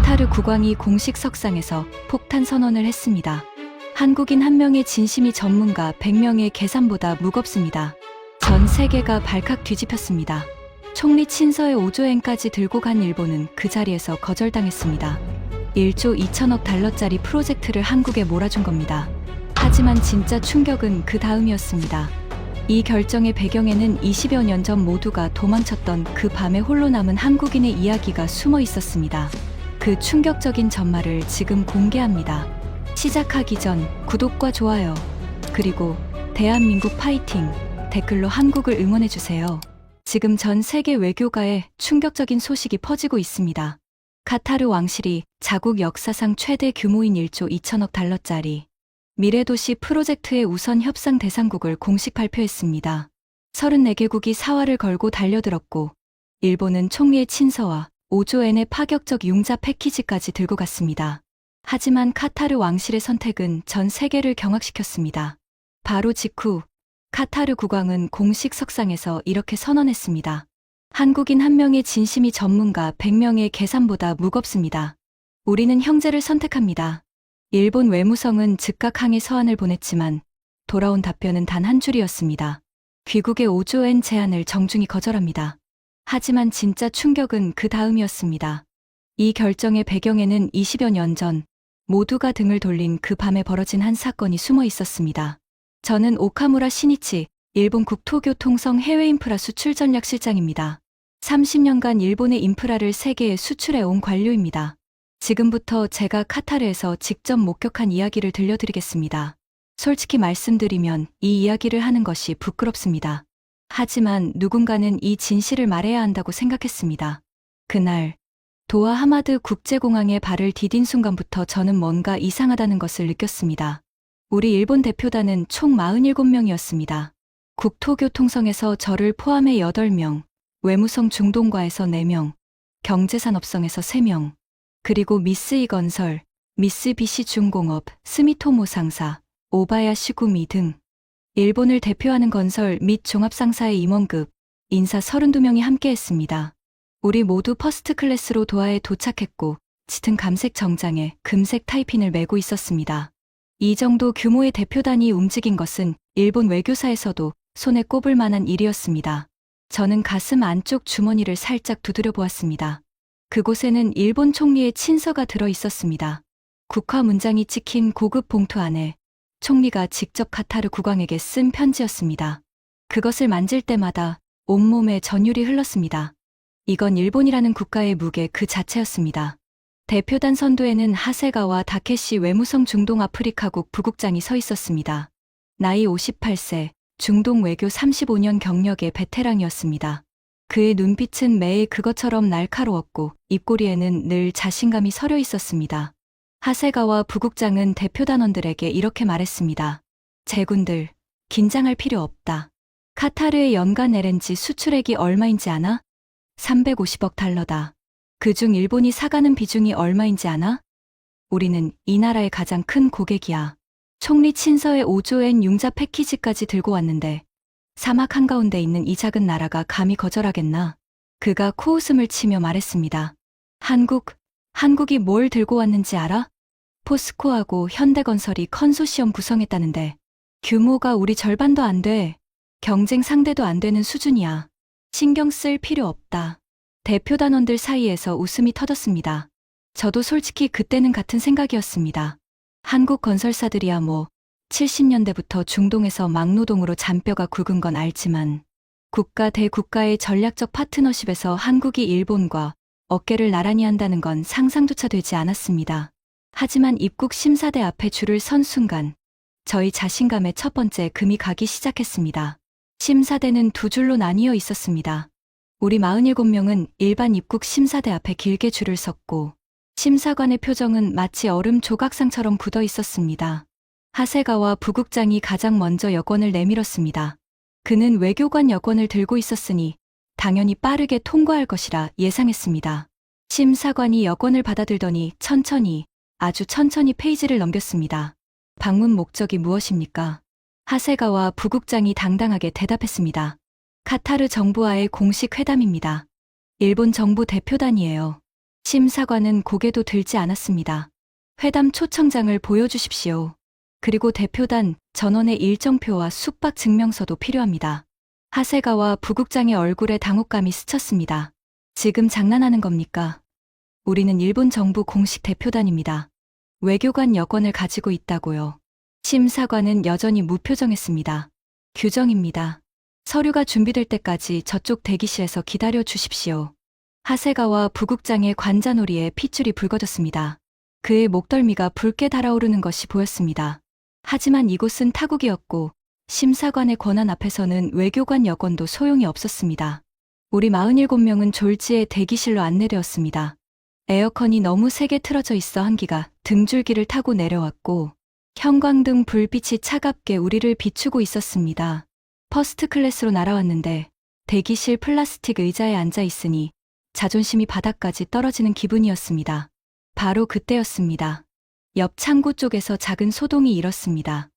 카타르 국왕이 공식 석상에서 폭탄 선언을 했습니다. 한국인 한 명의 진심이 전문가 100명의 계산보다 무겁습니다. 전 세계가 발칵 뒤집혔습니다. 총리 친서의 5조엔까지 들고 간 일본은 그 자리에서 거절당했습니다. 1조 2천억 달러짜리 프로젝트를 한국에 몰아준 겁니다. 하지만 진짜 충격은 그 다음이었습니다. 이 결정의 배경에는 20여 년 전 모두가 도망쳤던 그 밤에 홀로 남은 한국인의 이야기가 숨어 있었습니다. 그 충격적인 전말을 지금 공개합니다. 시작하기 전 구독과 좋아요, 그리고 대한민국 파이팅 댓글로 한국을 응원해주세요. 지금 전 세계 외교가에 충격적인 소식이 퍼지고 있습니다. 카타르 왕실이 자국 역사상 최대 규모인 1조 2천억 달러짜리 미래도시 프로젝트의 우선 협상 대상국을 공식 발표했습니다. 34개국이 사활을 걸고 달려들었고 일본은 총리의 친서와 5조엔의 파격적 융자 패키지까지 들고 갔습니다. 하지만 카타르 왕실의 선택은 전 세계를 경악시켰습니다. 바로 직후 카타르 국왕은 공식 석상에서 이렇게 선언했습니다. 한국인 한 명의 진심이 전문가 100명의 계산보다 무겁습니다. 우리는 형제를 선택합니다. 일본 외무성은 즉각 항의 서한을 보냈지만 돌아온 답변은 단 한 줄이었습니다. 귀국의 5조엔 제안을 정중히 거절합니다. 하지만 진짜 충격은 그 다음이었습니다. 이 결정의 배경에는 20여 년 전 모두가 등을 돌린 그 밤에 벌어진 한 사건이 숨어 있었습니다. 저는 오카무라 시니치, 일본 국토교통성 해외인프라 수출전략실장입니다. 30년간 일본의 인프라를 세계에 수출해온 관료입니다. 지금부터 제가 카타르에서 직접 목격한 이야기를 들려드리겠습니다. 솔직히 말씀드리면 이 이야기를 하는 것이 부끄럽습니다. 하지만 누군가는 이 진실을 말해야 한다고 생각했습니다. 그날 도하 하마드 국제공항에 발을 디딘 순간부터 저는 뭔가 이상하다는 것을 느꼈습니다. 우리 일본 대표단은 총 47명이었습니다. 국토교통성에서 저를 포함해 8명, 외무성 중동과에서 4명, 경제산업성에서 3명, 그리고 미쓰이 건설, 미쓰비시 중공업, 스미토모 상사, 오바야시 구미 등 일본을 대표하는 건설 및 종합상사의 임원급 인사 32명이 함께했습니다. 우리 모두 퍼스트 클래스로 도하에 도착했고 짙은 감색 정장에 금색 타이핀을 메고 있었습니다. 이 정도 규모의 대표단이 움직인 것은 일본 외교사에서도 손에 꼽을 만한 일이었습니다. 저는 가슴 안쪽 주머니를 살짝 두드려 보았습니다. 그곳에는 일본 총리의 친서가 들어 있었습니다. 국화 문장이 찍힌 고급 봉투 안에 총리가 직접 카타르 국왕에게 쓴 편지였습니다. 그것을 만질 때마다 온몸에 전율이 흘렀습니다. 이건 일본이라는 국가의 무게 그 자체였습니다. 대표단 선두에는 하세가와 다케시 외무성 중동 아프리카국 부국장이 서 있었습니다. 나이 58세, 중동 외교 35년 경력의 베테랑이었습니다. 그의 눈빛은 매일 그것처럼 날카로웠고 입꼬리에는 늘 자신감이 서려 있었습니다. 하세가와 부국장은 대표단원들에게 이렇게 말했습니다. 제군들, 긴장할 필요 없다. 카타르의 연간 LNG 수출액이 얼마인지 아나? 350억 달러다. 그중 일본이 사가는 비중이 얼마인지 아나? 우리는 이 나라의 가장 큰 고객이야. 총리 친서의 5조엔 융자 패키지까지 들고 왔는데 사막 한가운데 있는 이 작은 나라가 감히 거절하겠나? 그가 코웃음을 치며 말했습니다. 한국이 뭘 들고 왔는지 알아? 포스코하고 현대건설이 컨소시엄 구성했다는데 규모가 우리 절반도 안 돼. 경쟁 상대도 안 되는 수준이야. 신경 쓸 필요 없다. 대표단원들 사이에서 웃음이 터졌습니다. 저도 솔직히 그때는 같은 생각이었습니다. 한국 건설사들이야 뭐 70년대부터 중동에서 막노동으로 잔뼈가 굵은 건 알지만 국가 대 국가의 전략적 파트너십에서 한국이 일본과 어깨를 나란히 한다는 건 상상조차 되지 않았습니다. 하지만 입국 심사대 앞에 줄을 선 순간 저희 자신감의 첫 번째 금이 가기 시작했습니다. 심사대는 두 줄로 나뉘어 있었습니다. 우리 47명은 일반 입국 심사대 앞에 길게 줄을 섰고 심사관의 표정은 마치 얼음 조각상처럼 굳어 있었습니다. 하세가와 부국장이 가장 먼저 여권을 내밀었습니다. 그는 외교관 여권을 들고 있었으니 당연히 빠르게 통과할 것이라 예상했습니다. 심사관이 여권을 받아들더니 아주 천천히 페이지를 넘겼습니다. 방문 목적이 무엇입니까? 하세가와 부국장이 당당하게 대답했습니다. 카타르 정부와의 공식 회담입니다. 일본 정부 대표단이에요. 심사관은 고개도 들지 않았습니다. 회담 초청장을 보여주십시오. 그리고 대표단 전원의 일정표와 숙박 증명서도 필요합니다. 하세가와 부국장의 얼굴에 당혹감이 스쳤습니다. 지금 장난하는 겁니까? 우리는 일본 정부 공식 대표단입니다. 외교관 여권을 가지고 있다고요. 심사관은 여전히 무표정했습니다. 규정입니다. 서류가 준비될 때까지 저쪽 대기실에서 기다려 주십시오. 하세가와 부국장의 관자놀이에 핏줄이 붉어졌습니다. 그의 목덜미가 붉게 달아오르는 것이 보였습니다. 하지만 이곳은 타국이었고 심사관의 권한 앞에서는 외교관 여권도 소용이 없었습니다. 우리 47명은 졸지에 대기실로 안내되었습니다. 에어컨이 너무 세게 틀어져 있어 한기가 등줄기를 타고 내려왔고 형광등 불빛이 차갑게 우리를 비추고 있었습니다. 퍼스트 클래스로 날아왔는데 대기실 플라스틱 의자에 앉아 있으니 자존심이 바닥까지 떨어지는 기분이었습니다. 바로 그때였습니다. 옆 창구 쪽에서 작은 소동이 일었습니다.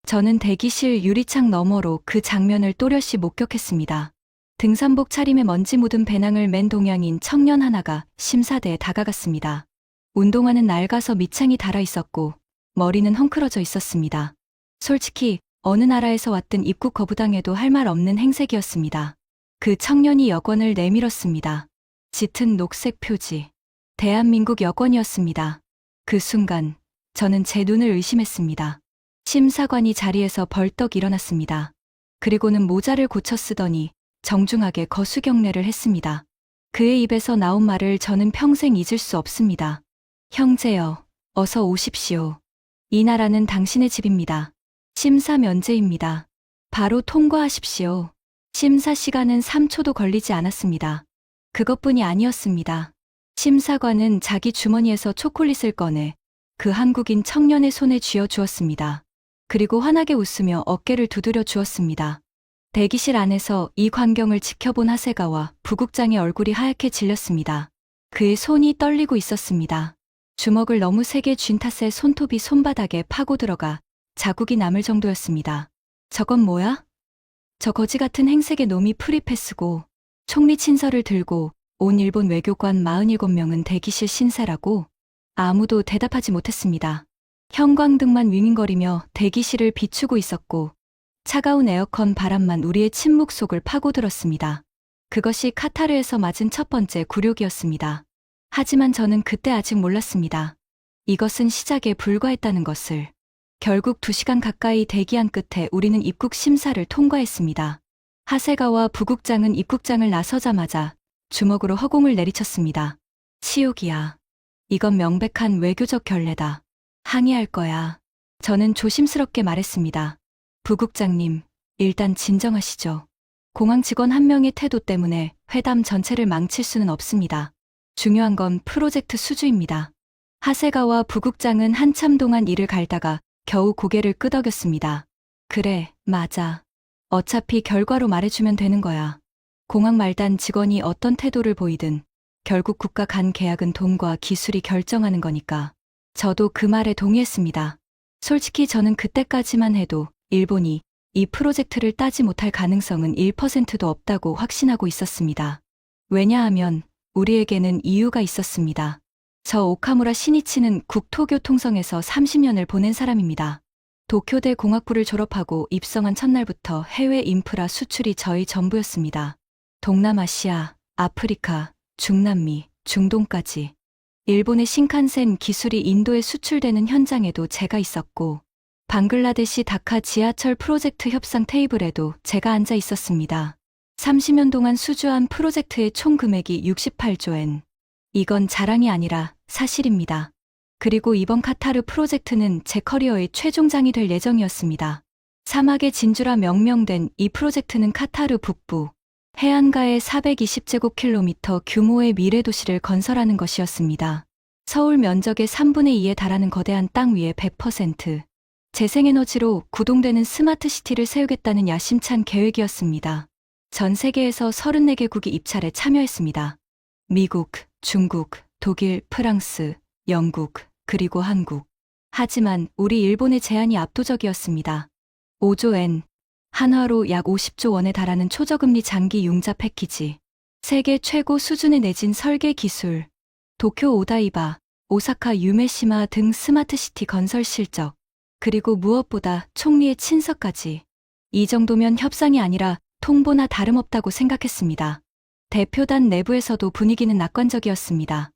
저는 대기실 유리창 너머로 그 장면을 또렷이 목격했습니다. 등산복 차림에 먼지 묻은 배낭을 맨 동양인 청년 하나가 심사대에 다가갔습니다. 운동화는 낡아서 밑창이 달아 있었고 머리는 헝클어져 있었습니다. 솔직히 어느 나라에서 왔든 입국 거부당해도 할 말 없는 행색이었습니다. 그 청년이 여권을 내밀었습니다. 짙은 녹색 표지. 대한민국 여권이었습니다. 그 순간 저는 제 눈을 의심했습니다. 심사관이 자리에서 벌떡 일어났습니다. 그리고는 모자를 고쳐 쓰더니 정중하게 거수경례를 했습니다. 그의 입에서 나온 말을 저는 평생 잊을 수 없습니다. 형제여, 어서 오십시오. 이 나라는 당신의 집입니다. 심사 면제입니다. 바로 통과하십시오. 심사 시간은 3초도 걸리지 않았습니다. 그것뿐이 아니었습니다. 심사관은 자기 주머니에서 초콜릿을 꺼내 그 한국인 청년의 손에 쥐어 주었습니다. 그리고 환하게 웃으며 어깨를 두드려 주었습니다. 대기실 안에서 이 광경을 지켜본 하세가와 부국장의 얼굴이 하얗게 질렸습니다. 그의 손이 떨리고 있었습니다. 주먹을 너무 세게 쥔 탓에 손톱이 손바닥에 파고 들어가 자국이 남을 정도였습니다. 저건 뭐야? 저 거지 같은 행색의 놈이 프리패스고 총리 친서를 들고 온 일본 외교관 47명은 대기실 신세라고? 아무도 대답하지 못했습니다. 형광등만 윙윙거리며 대기실을 비추고 있었고 차가운 에어컨 바람만 우리의 침묵 속을 파고들었습니다. 그것이 카타르에서 맞은 첫 번째 굴욕이었습니다. 하지만 저는 그때 아직 몰랐습니다. 이것은 시작에 불과했다는 것을. 결국 2시간 가까이 대기한 끝에 우리는 입국 심사를 통과했습니다. 하세가와 부국장은 입국장을 나서자마자 주먹으로 허공을 내리쳤습니다. 치욕이야. 이건 명백한 외교적 결례다. 항의할 거야. 저는 조심스럽게 말했습니다. 부국장님, 일단 진정하시죠. 공항 직원 한 명의 태도 때문에 회담 전체를 망칠 수는 없습니다. 중요한 건 프로젝트 수주입니다. 하세가와 부국장은 한참 동안 이를 갈다가 겨우 고개를 끄덕였습니다. 그래, 맞아. 어차피 결과로 말해주면 되는 거야. 공항 말단 직원이 어떤 태도를 보이든 결국 국가 간 계약은 돈과 기술이 결정하는 거니까. 저도 그 말에 동의했습니다. 솔직히 저는 그때까지만 해도 일본이 이 프로젝트를 따지 못할 가능성은 1%도 없다고 확신하고 있었습니다. 왜냐하면 우리에게는 이유가 있었습니다. 저 오카무라 시니치는 국토교통성에서 30년을 보낸 사람입니다. 도쿄대 공학부를 졸업하고 입성한 첫날부터 해외 인프라 수출이 저희 전부였습니다. 동남아시아, 아프리카, 중남미, 중동까지. 일본의 신칸센 기술이 인도에 수출되는 현장에도 제가 있었고 방글라데시 다카 지하철 프로젝트 협상 테이블에도 제가 앉아 있었습니다. 30년 동안 수주한 프로젝트의 총 금액이 68조 엔. 이건 자랑이 아니라 사실입니다. 그리고 이번 카타르 프로젝트는 제 커리어의 최종장이 될 예정이었습니다. 사막의 진주라 명명된 이 프로젝트는 카타르 북부 해안가에 420제곱킬로미터 규모의 미래도시를 건설하는 것이었습니다. 서울 면적의 3분의 2에 달하는 거대한 땅 위에 100% 재생에너지로 구동되는 스마트시티를 세우겠다는 야심찬 계획이었습니다. 전 세계에서 34개국이 입찰에 참여했습니다. 미국, 중국, 독일, 프랑스, 영국, 그리고 한국. 하지만 우리 일본의 제안이 압도적이었습니다. 5조 엔, 한화로 약 50조 원에 달하는 초저금리 장기 융자 패키지, 세계 최고 수준의 내진 설계 기술, 도쿄 오다이바, 오사카 유메시마 등 스마트시티 건설 실적, 그리고 무엇보다 총리의 친서까지. 이 정도면 협상이 아니라 통보나 다름없다고 생각했습니다. 대표단 내부에서도 분위기는 낙관적이었습니다.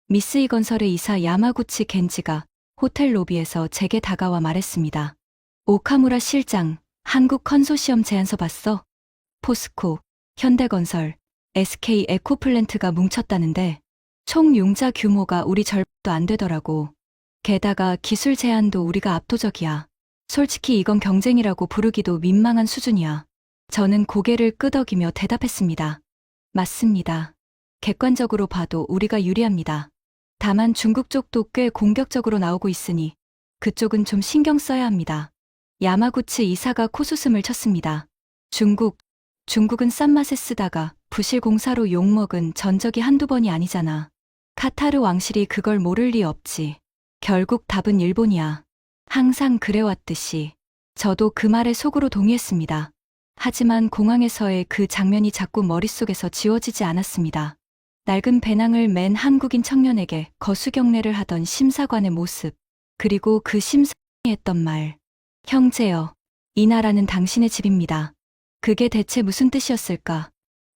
미쓰이 건설의 이사 야마구치 겐지가 호텔 로비에서 제게 다가와 말했습니다. 오카무라 실장, 한국 컨소시엄 제안서 봤어? 포스코, 현대건설, SK 에코플랜트가 뭉쳤다는데 총 융자 규모가 우리 절반도 안 되더라고. 게다가 기술 제한도 우리가 압도적이야. 솔직히 이건 경쟁이라고 부르기도 민망한 수준이야. 저는 고개를 끄덕이며 대답했습니다. 맞습니다. 객관적으로 봐도 우리가 유리합니다. 다만 중국 쪽도 꽤 공격적으로 나오고 있으니 그쪽은 좀 신경 써야 합니다. 야마구치 이사가 코웃음을 쳤습니다. 중국은 싼 맛에 쓰다가 부실 공사로 욕먹은 전적이 한두 번이 아니잖아. 카타르 왕실이 그걸 모를 리 없지. 결국 답은 일본이야. 항상 그래왔듯이. 저도 그 말에 속으로 동의했습니다. 하지만 공항에서의 그 장면이 자꾸 머릿속에서 지워지지 않았습니다. 낡은 배낭을 맨 한국인 청년에게 거수경례를 하던 심사관의 모습, 그리고 그 심사관이 했던 말. 형제여, 이 나라는 당신의 집입니다. 그게 대체 무슨 뜻이었을까?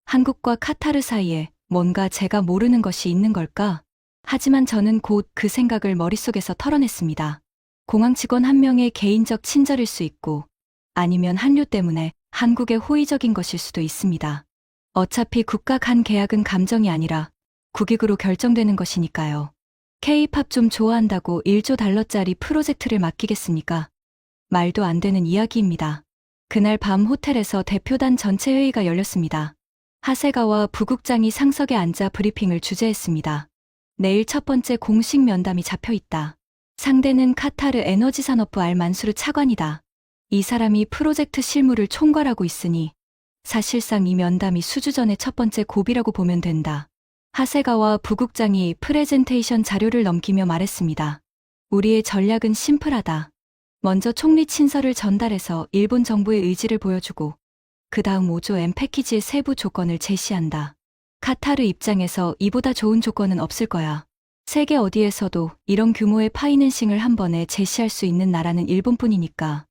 한국과 카타르 사이에 뭔가 제가 모르는 것이 있는 걸까? 하지만 저는 곧 그 생각을 머릿속에서 털어냈습니다. 공항 직원 한 명의 개인적 친절일 수 있고, 아니면 한류 때문에 한국에 호의적인 것일 수도 있습니다. 어차피 국가 간 계약은 감정이 아니라 국익으로 결정되는 것이니까요. K-팝 좀 좋아한다고 1조 달러짜리 프로젝트를 맡기겠습니까? 말도 안 되는 이야기입니다. 그날 밤 호텔에서 대표단 전체 회의가 열렸습니다. 하세가와 부국장이 상석에 앉아 브리핑을 주재했습니다. 내일 첫 번째 공식 면담이 잡혀 있다. 상대는 카타르 에너지산업부 알만수르 차관이다. 이 사람이 프로젝트 실무를 총괄하고 있으니 사실상 이 면담이 수주전의 첫 번째 고비라고 보면 된다. 하세가와 부국장이 프레젠테이션 자료를 넘기며 말했습니다. 우리의 전략은 심플하다. 먼저 총리 친서를 전달해서 일본 정부의 의지를 보여주고 그 다음 5조 M 패키지의 세부 조건을 제시한다. 카타르 입장에서 이보다 좋은 조건은 없을 거야. 세계 어디에서도 이런 규모의 파이낸싱을 한 번에 제시할 수 있는 나라는 일본뿐이니까.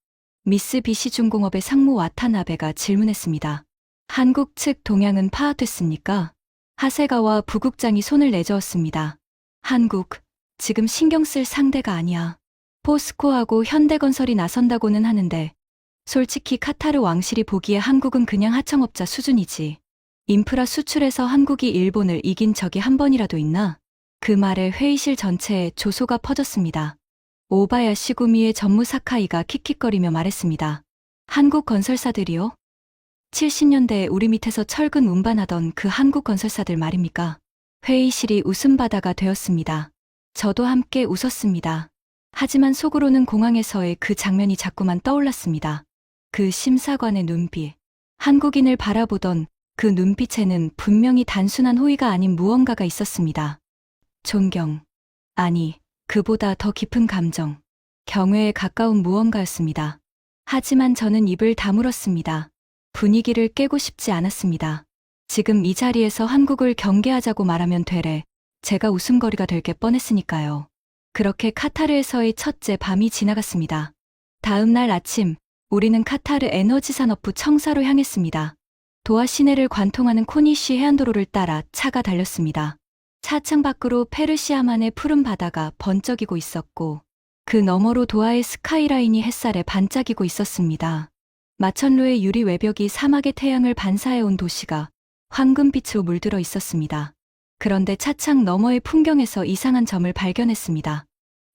미쓰비시 중공업의 상무 와타나베가 질문했습니다. 한국 측 동향은 파악됐습니까? 하세가와 부국장이 손을 내저었습니다. 한국, 지금 신경 쓸 상대가 아니야. 포스코하고 현대건설이 나선다고는 하는데 솔직히 카타르 왕실이 보기에 한국은 그냥 하청업자 수준이지. 인프라 수출에서 한국이 일본을 이긴 적이 한 번이라도 있나? 그 말에 회의실 전체에 조소가 퍼졌습니다. 오바야시 구미의 전무 사카이가 킥킥거리며 말했습니다. 한국 건설사들이요? 70년대에 우리 밑에서 철근 운반하던 그 한국 건설사들 말입니까? 회의실이 웃음바다가 되었습니다. 저도 함께 웃었습니다. 하지만 속으로는 공항에서의 그 장면이 자꾸만 떠올랐습니다. 그 심사관의 눈빛. 한국인을 바라보던 그 눈빛에는 분명히 단순한 호의가 아닌 무언가가 있었습니다. 존경. 아니, 그보다 더 깊은 감정. 경외에 가까운 무언가였습니다. 하지만 저는 입을 다물었습니다. 분위기를 깨고 싶지 않았습니다. 지금 이 자리에서 한국을 경계하자고 말하면 되레 제가 웃음거리가 될 게 뻔했으니까요. 그렇게 카타르에서의 첫째 밤이 지나갔습니다. 다음 날 아침, 우리는 카타르 에너지산업부 청사로 향했습니다. 도하 시내를 관통하는 코니쉬 해안도로를 따라 차가 달렸습니다. 차창 밖으로 페르시아만의 푸른 바다가 번쩍이고 있었고 그 너머로 도하의 스카이라인이 햇살에 반짝이고 있었습니다. 마천루의 유리 외벽이 사막의 태양을 반사해온 도시가 황금빛으로 물들어 있었습니다. 그런데 차창 너머의 풍경에서 이상한 점을 발견했습니다.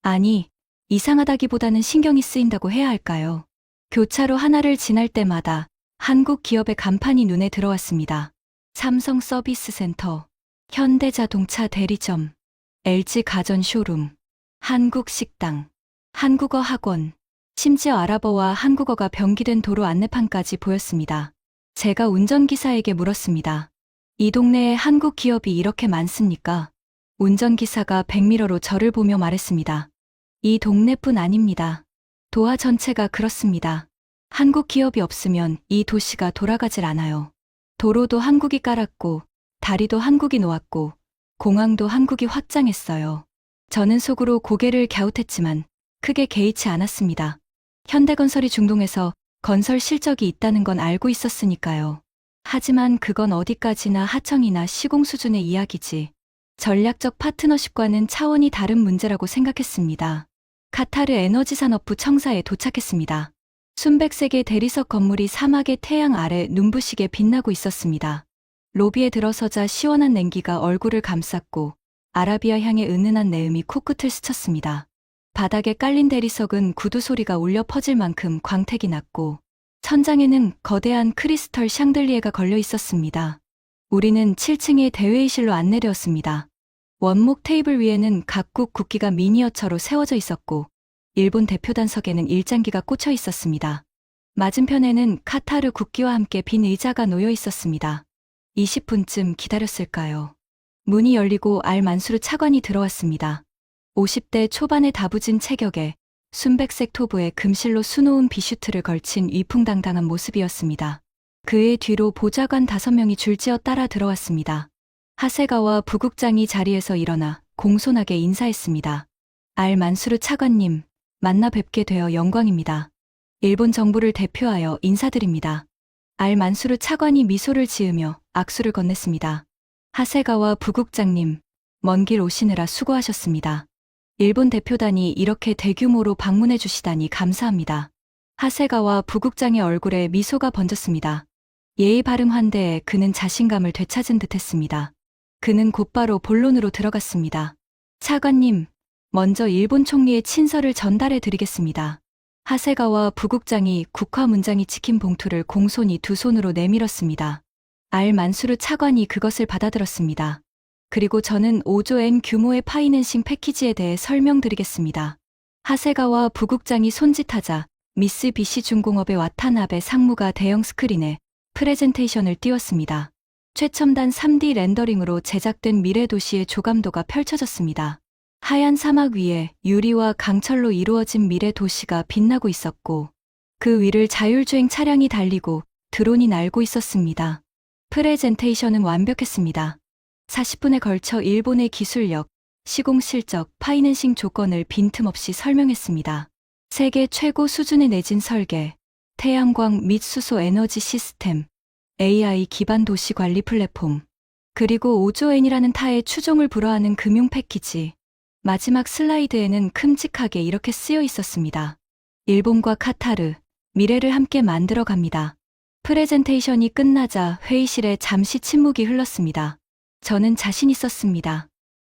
아니, 이상하다기보다는 신경이 쓰인다고 해야 할까요? 교차로 하나를 지날 때마다 한국 기업의 간판이 눈에 들어왔습니다. 삼성 서비스 센터, 현대자동차 대리점, LG 가전 쇼룸, 한국 식당, 한국어 학원, 심지어 아랍어와 한국어가 병기된 도로 안내판까지 보였습니다. 제가 운전기사에게 물었습니다. 이 동네에 한국 기업이 이렇게 많습니까? 운전기사가 백미러로 저를 보며 말했습니다. 이 동네뿐 아닙니다. 도하 전체가 그렇습니다. 한국 기업이 없으면 이 도시가 돌아가질 않아요. 도로도 한국이 깔았고, 다리도 한국이 놓았고, 공항도 한국이 확장했어요. 저는 속으로 고개를 갸웃했지만 크게 개의치 않았습니다. 현대건설이 중동에서 건설 실적이 있다는 건 알고 있었으니까요. 하지만 그건 어디까지나 하청이나 시공 수준의 이야기지. 전략적 파트너십과는 차원이 다른 문제라고 생각했습니다. 카타르 에너지산업부 청사에 도착했습니다. 순백색의 대리석 건물이 사막의 태양 아래 눈부시게 빛나고 있었습니다. 로비에 들어서자 시원한 냉기가 얼굴을 감쌌고 아라비아 향의 은은한 내음이 코끝을 스쳤습니다. 바닥에 깔린 대리석은 구두 소리가 울려 퍼질 만큼 광택이 났고 천장에는 거대한 크리스털 샹들리에가 걸려 있었습니다. 우리는 7층의 대회의실로 안내되었습니다. 원목 테이블 위에는 각국 국기가 미니어처로 세워져 있었고 일본 대표단석에는 일장기가 꽂혀 있었습니다. 맞은편에는 카타르 국기와 함께 빈 의자가 놓여 있었습니다. 20분쯤 기다렸을까요? 문이 열리고 알 만수르 차관이 들어왔습니다. 50대 초반의 다부진 체격에 순백색 토브에 금실로 수놓은 비슈트를 걸친 위풍당당한 모습이었습니다. 그의 뒤로 보좌관 5명이 줄지어 따라 들어왔습니다. 하세가와 부국장이 자리에서 일어나 공손하게 인사했습니다. 알 만수르 차관님, 만나 뵙게 되어 영광입니다. 일본 정부를 대표하여 인사드립니다. 알 만수르 차관이 미소를 지으며 악수를 건넸습니다. 하세가와 부국장님, 먼 길 오시느라 수고하셨습니다. 일본 대표단이 이렇게 대규모로 방문해 주시다니 감사합니다. 하세가와 부국장의 얼굴에 미소가 번졌습니다. 예의 바른 환대에 그는 자신감을 되찾은 듯했습니다. 그는 곧바로 본론으로 들어갔습니다. 차관님, 먼저 일본 총리의 친서를 전달해 드리겠습니다. 하세가와 부국장이 국화 문장이 찍힌 봉투를 공손히 두 손으로 내밀었습니다. 알 만수르 차관이 그것을 받아들었습니다. 그리고 저는 5조 엔 규모의 파이낸싱 패키지에 대해 설명드리겠습니다. 하세가와 부국장이 손짓하자 미쓰비시 중공업의 와타나베 상무가 대형 스크린에 프레젠테이션을 띄웠습니다. 최첨단 3D 렌더링으로 제작된 미래 도시의 조감도가 펼쳐졌습니다. 하얀 사막 위에 유리와 강철로 이루어진 미래 도시가 빛나고 있었고 그 위를 자율주행 차량이 달리고 드론이 날고 있었습니다. 프레젠테이션은 완벽했습니다. 40분에 걸쳐 일본의 기술력, 시공 실적, 파이낸싱 조건을 빈틈없이 설명했습니다. 세계 최고 수준의 내진 설계, 태양광 및 수소 에너지 시스템, AI 기반 도시 관리 플랫폼, 그리고 5조 엔이라는 타의 추종을 불허하는 금융 패키지. 마지막 슬라이드에는 큼직하게 이렇게 쓰여 있었습니다. 일본과 카타르, 미래를 함께 만들어 갑니다. 프레젠테이션이 끝나자 회의실에 잠시 침묵이 흘렀습니다. 저는 자신 있었습니다.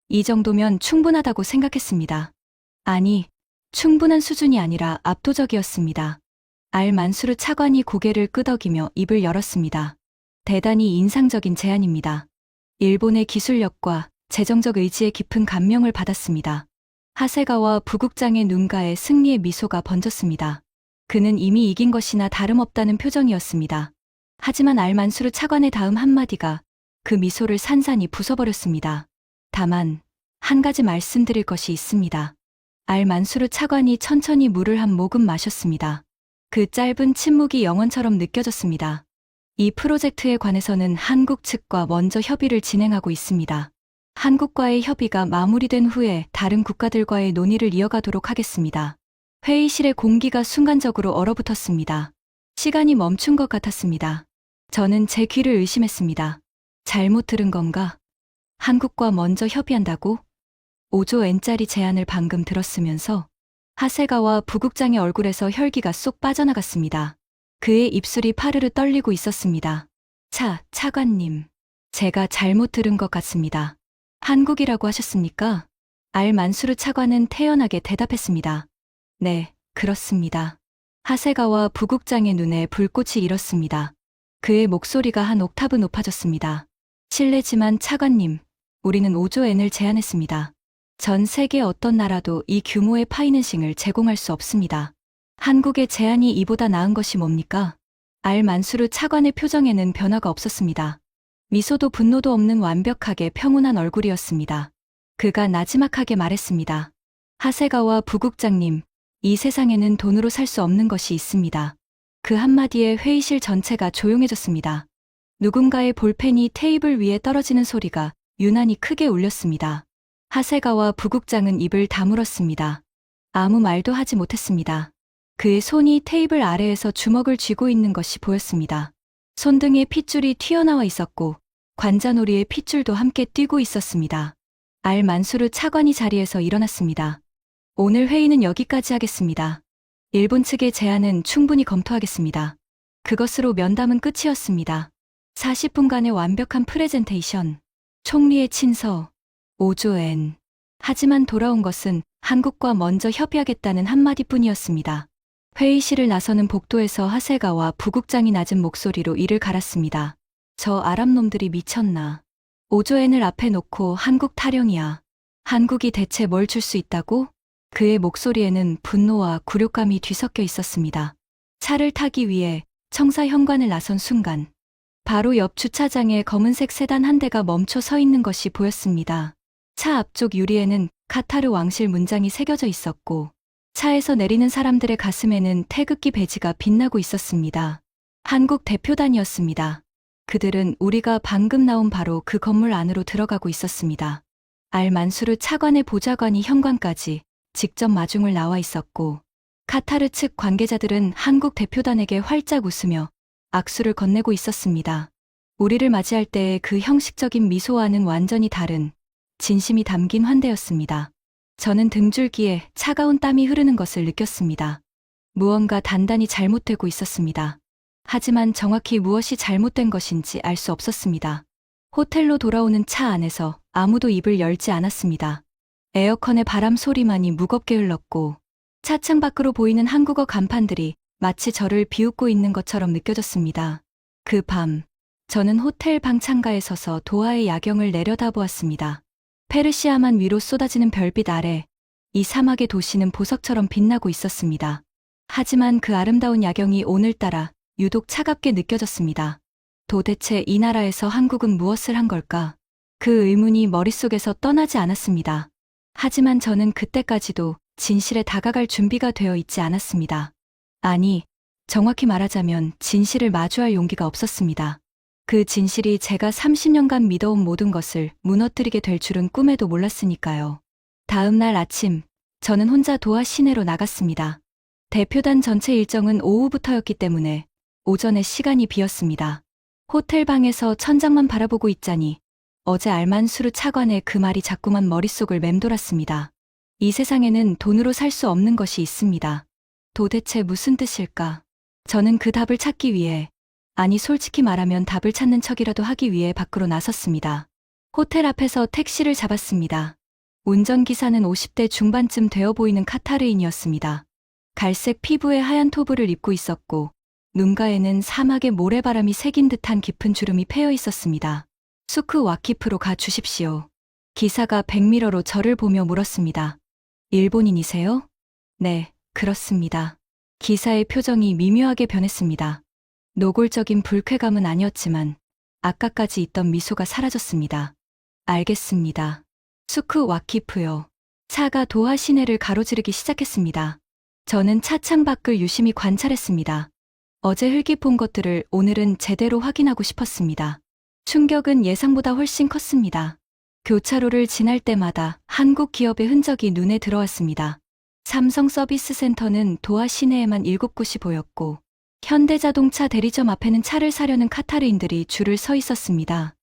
이 정도면 충분하다고 생각했습니다. 아니, 충분한 수준이 아니라 압도적이었습니다. 알 만수르 차관이 고개를 끄덕이며 입을 열었습니다. 대단히 인상적인 제안입니다. 일본의 기술력과 재정적 의지에 깊은 감명을 받았습니다. 하세가와 부국장의 눈가에 승리의 미소가 번졌습니다. 그는 이미 이긴 것이나 다름없다는 표정이었습니다. 하지만 알 만수르 차관의 다음 한마디가 그 미소를 산산이 부숴버렸습니다. 다만 한 가지 말씀드릴 것이 있습니다. 알 만수르 차관이 천천히 물을 한 모금 마셨습니다. 그 짧은 침묵이 영원처럼 느껴졌습니다. 이 프로젝트에 관해서는 한국 측과 먼저 협의를 진행하고 있습니다. 한국과의 협의가 마무리된 후에 다른 국가들과의 논의를 이어가도록 하겠습니다. 회의실의 공기가 순간적으로 얼어붙었습니다. 시간이 멈춘 것 같았습니다. 저는 제 귀를 의심했습니다. 잘못 들은 건가? 한국과 먼저 협의한다고? 5조 엔짜리 제안을 방금 들었으면서 하세가와 부국장의 얼굴에서 혈기가 쏙 빠져나갔습니다. 그의 입술이 파르르 떨리고 있었습니다. 차관님. 제가 잘못 들은 것 같습니다. 한국이라고 하셨습니까? 알 만수르 차관은 태연하게 대답했습니다. 네, 그렇습니다. 하세가와 부국장의 눈에 불꽃이 일었습니다. 그의 목소리가 한 옥타브 높아졌습니다. 실례지만 차관님, 우리는 5조 엔을 제안했습니다. 전 세계 어떤 나라도 이 규모의 파이낸싱을 제공할 수 없습니다. 한국의 제안이 이보다 나은 것이 뭡니까? 알 만수르 차관의 표정에는 변화가 없었습니다. 미소도 분노도 없는 완벽하게 평온한 얼굴이었습니다. 그가 나지막하게 말했습니다. 하세가와 부국장님, 이 세상에는 돈으로 살 수 없는 것이 있습니다. 그 한마디에 회의실 전체가 조용해졌습니다. 누군가의 볼펜이 테이블 위에 떨어지는 소리가 유난히 크게 울렸습니다. 하세가와 부국장은 입을 다물었습니다. 아무 말도 하지 못했습니다. 그의 손이 테이블 아래에서 주먹을 쥐고 있는 것이 보였습니다. 손등에 핏줄이 튀어나와 있었고 관자놀이의 핏줄도 함께 뛰고 있었습니다. 알 만수르 차관이 자리에서 일어났습니다. 오늘 회의는 여기까지 하겠습니다. 일본 측의 제안은 충분히 검토하겠습니다. 그것으로 면담은 끝이었습니다. 40분간의 완벽한 프레젠테이션, 총리의 친서, 오조엔. 하지만 돌아온 것은 한국과 먼저 협의하겠다는 한마디뿐이었습니다. 회의실을 나서는 복도에서 하세가와 부국장이 낮은 목소리로 이를 갈았습니다. 저 아랍놈들이 미쳤나. 오조엔을 앞에 놓고 한국 타령이야. 한국이 대체 뭘 줄 수 있다고? 그의 목소리에는 분노와 굴욕감이 뒤섞여 있었습니다. 차를 타기 위해 청사 현관을 나선 순간 바로 옆 주차장에 검은색 세단 한 대가 멈춰 서 있는 것이 보였습니다. 차 앞쪽 유리에는 카타르 왕실 문장이 새겨져 있었고 차에서 내리는 사람들의 가슴에는 태극기 배지가 빛나고 있었습니다. 한국 대표단이었습니다. 그들은 우리가 방금 나온 바로 그 건물 안으로 들어가고 있었습니다. 알 만수르 차관의 보좌관이 현관까지 직접 마중을 나와 있었고 카타르 측 관계자들은 한국 대표단에게 활짝 웃으며 악수를 건네고 있었습니다. 우리를 맞이할 때의 그 형식적인 미소와는 완전히 다른 진심이 담긴 환대였습니다. 저는 등줄기에 차가운 땀이 흐르는 것을 느꼈습니다. 무언가 단단히 잘못되고 있었습니다. 하지만 정확히 무엇이 잘못된 것인지 알 수 없었습니다. 호텔로 돌아오는 차 안에서 아무도 입을 열지 않았습니다. 에어컨의 바람 소리만이 무겁게 흘렀고 차창 밖으로 보이는 한국어 간판들이 마치 저를 비웃고 있는 것처럼 느껴졌습니다. 그 밤, 저는 호텔 방 창가에 서서 도하의 야경을 내려다보았습니다. 페르시아만 위로 쏟아지는 별빛 아래 이 사막의 도시는 보석처럼 빛나고 있었습니다. 하지만 그 아름다운 야경이 오늘따라 유독 차갑게 느껴졌습니다. 도대체 이 나라에서 한국은 무엇을 한 걸까? 그 의문이 머릿속에서 떠나지 않았습니다. 하지만 저는 그때까지도 진실에 다가갈 준비가 되어 있지 않았습니다. 아니, 정확히 말하자면 진실을 마주할 용기가 없었습니다. 그 진실이 제가 30년간 믿어온 모든 것을 무너뜨리게 될 줄은 꿈에도 몰랐으니까요. 다음 날 아침, 저는 혼자 도하 시내로 나갔습니다. 대표단 전체 일정은 오후부터였기 때문에 오전에 시간이 비었습니다. 호텔 방에서 천장만 바라보고 있자니 어제 알만수르 차관의 그 말이 자꾸만 머릿속을 맴돌았습니다. 이 세상에는 돈으로 살 수 없는 것이 있습니다. 도대체 무슨 뜻일까? 저는 그 답을 찾기 위해, 아니 솔직히 말하면 답을 찾는 척이라도 하기 위해 밖으로 나섰습니다. 호텔 앞에서 택시를 잡았습니다. 운전기사는 50대 중반쯤 되어 보이는 카타르인이었습니다. 갈색 피부에 하얀 토브를 입고 있었고 눈가에는 사막의 모래바람이 새긴 듯한 깊은 주름이 패여 있었습니다. 수크 와키프로 가 주십시오. 기사가 백미러로 저를 보며 물었습니다. 일본인이세요? 네, 그렇습니다. 기사의 표정이 미묘하게 변했습니다. 노골적인 불쾌감은 아니었지만 아까까지 있던 미소가 사라졌습니다. 알겠습니다. 수크 와키프요. 차가 도하 시내를 가로지르기 시작했습니다. 저는 차창 밖을 유심히 관찰했습니다. 어제 흘낏본 것들을 오늘은 제대로 확인하고 싶었습니다. 충격은 예상보다 훨씬 컸습니다. 교차로를 지날 때마다 한국 기업의 흔적이 눈에 들어왔습니다. 삼성 서비스 센터는 도하 시내에만 7곳이 보였고 현대자동차 대리점 앞에는 차를 사려는 카타르인들이 줄을 서 있었습니다.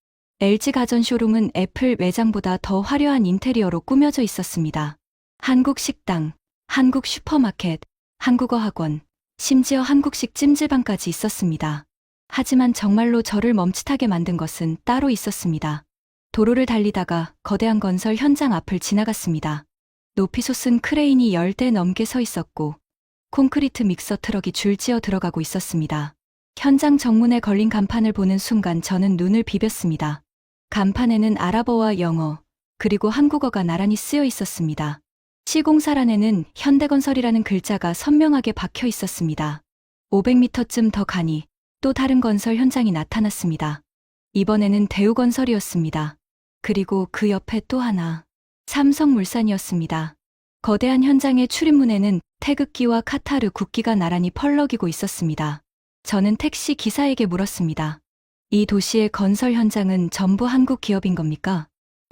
LG 가전 쇼룸은 애플 매장보다 더 화려한 인테리어로 꾸며져 있었습니다. 한국 식당, 한국 슈퍼마켓, 한국어 학원, 심지어 한국식 찜질방까지 있었습니다. 하지만 정말로 저를 멈칫하게 만든 것은 따로 있었습니다. 도로를 달리다가 거대한 건설 현장 앞을 지나갔습니다. 높이 솟은 크레인이 10대 넘게 서 있었고 콘크리트 믹서 트럭이 줄지어 들어가고 있었습니다. 현장 정문에 걸린 간판을 보는 순간 저는 눈을 비볐습니다. 간판에는 아랍어와 영어, 그리고 한국어가 나란히 쓰여 있었습니다. 시공사란에는 현대건설이라는 글자가 선명하게 박혀 있었습니다. 500m쯤 더 가니 또 다른 건설 현장이 나타났습니다. 이번에는 대우건설이었습니다. 그리고 그 옆에 또 하나, 삼성물산이었습니다. 거대한 현장의 출입문에는 태극기와 카타르 국기가 나란히 펄럭이고 있었습니다. 저는 택시 기사에게 물었습니다. 이 도시의 건설 현장은 전부 한국 기업인 겁니까?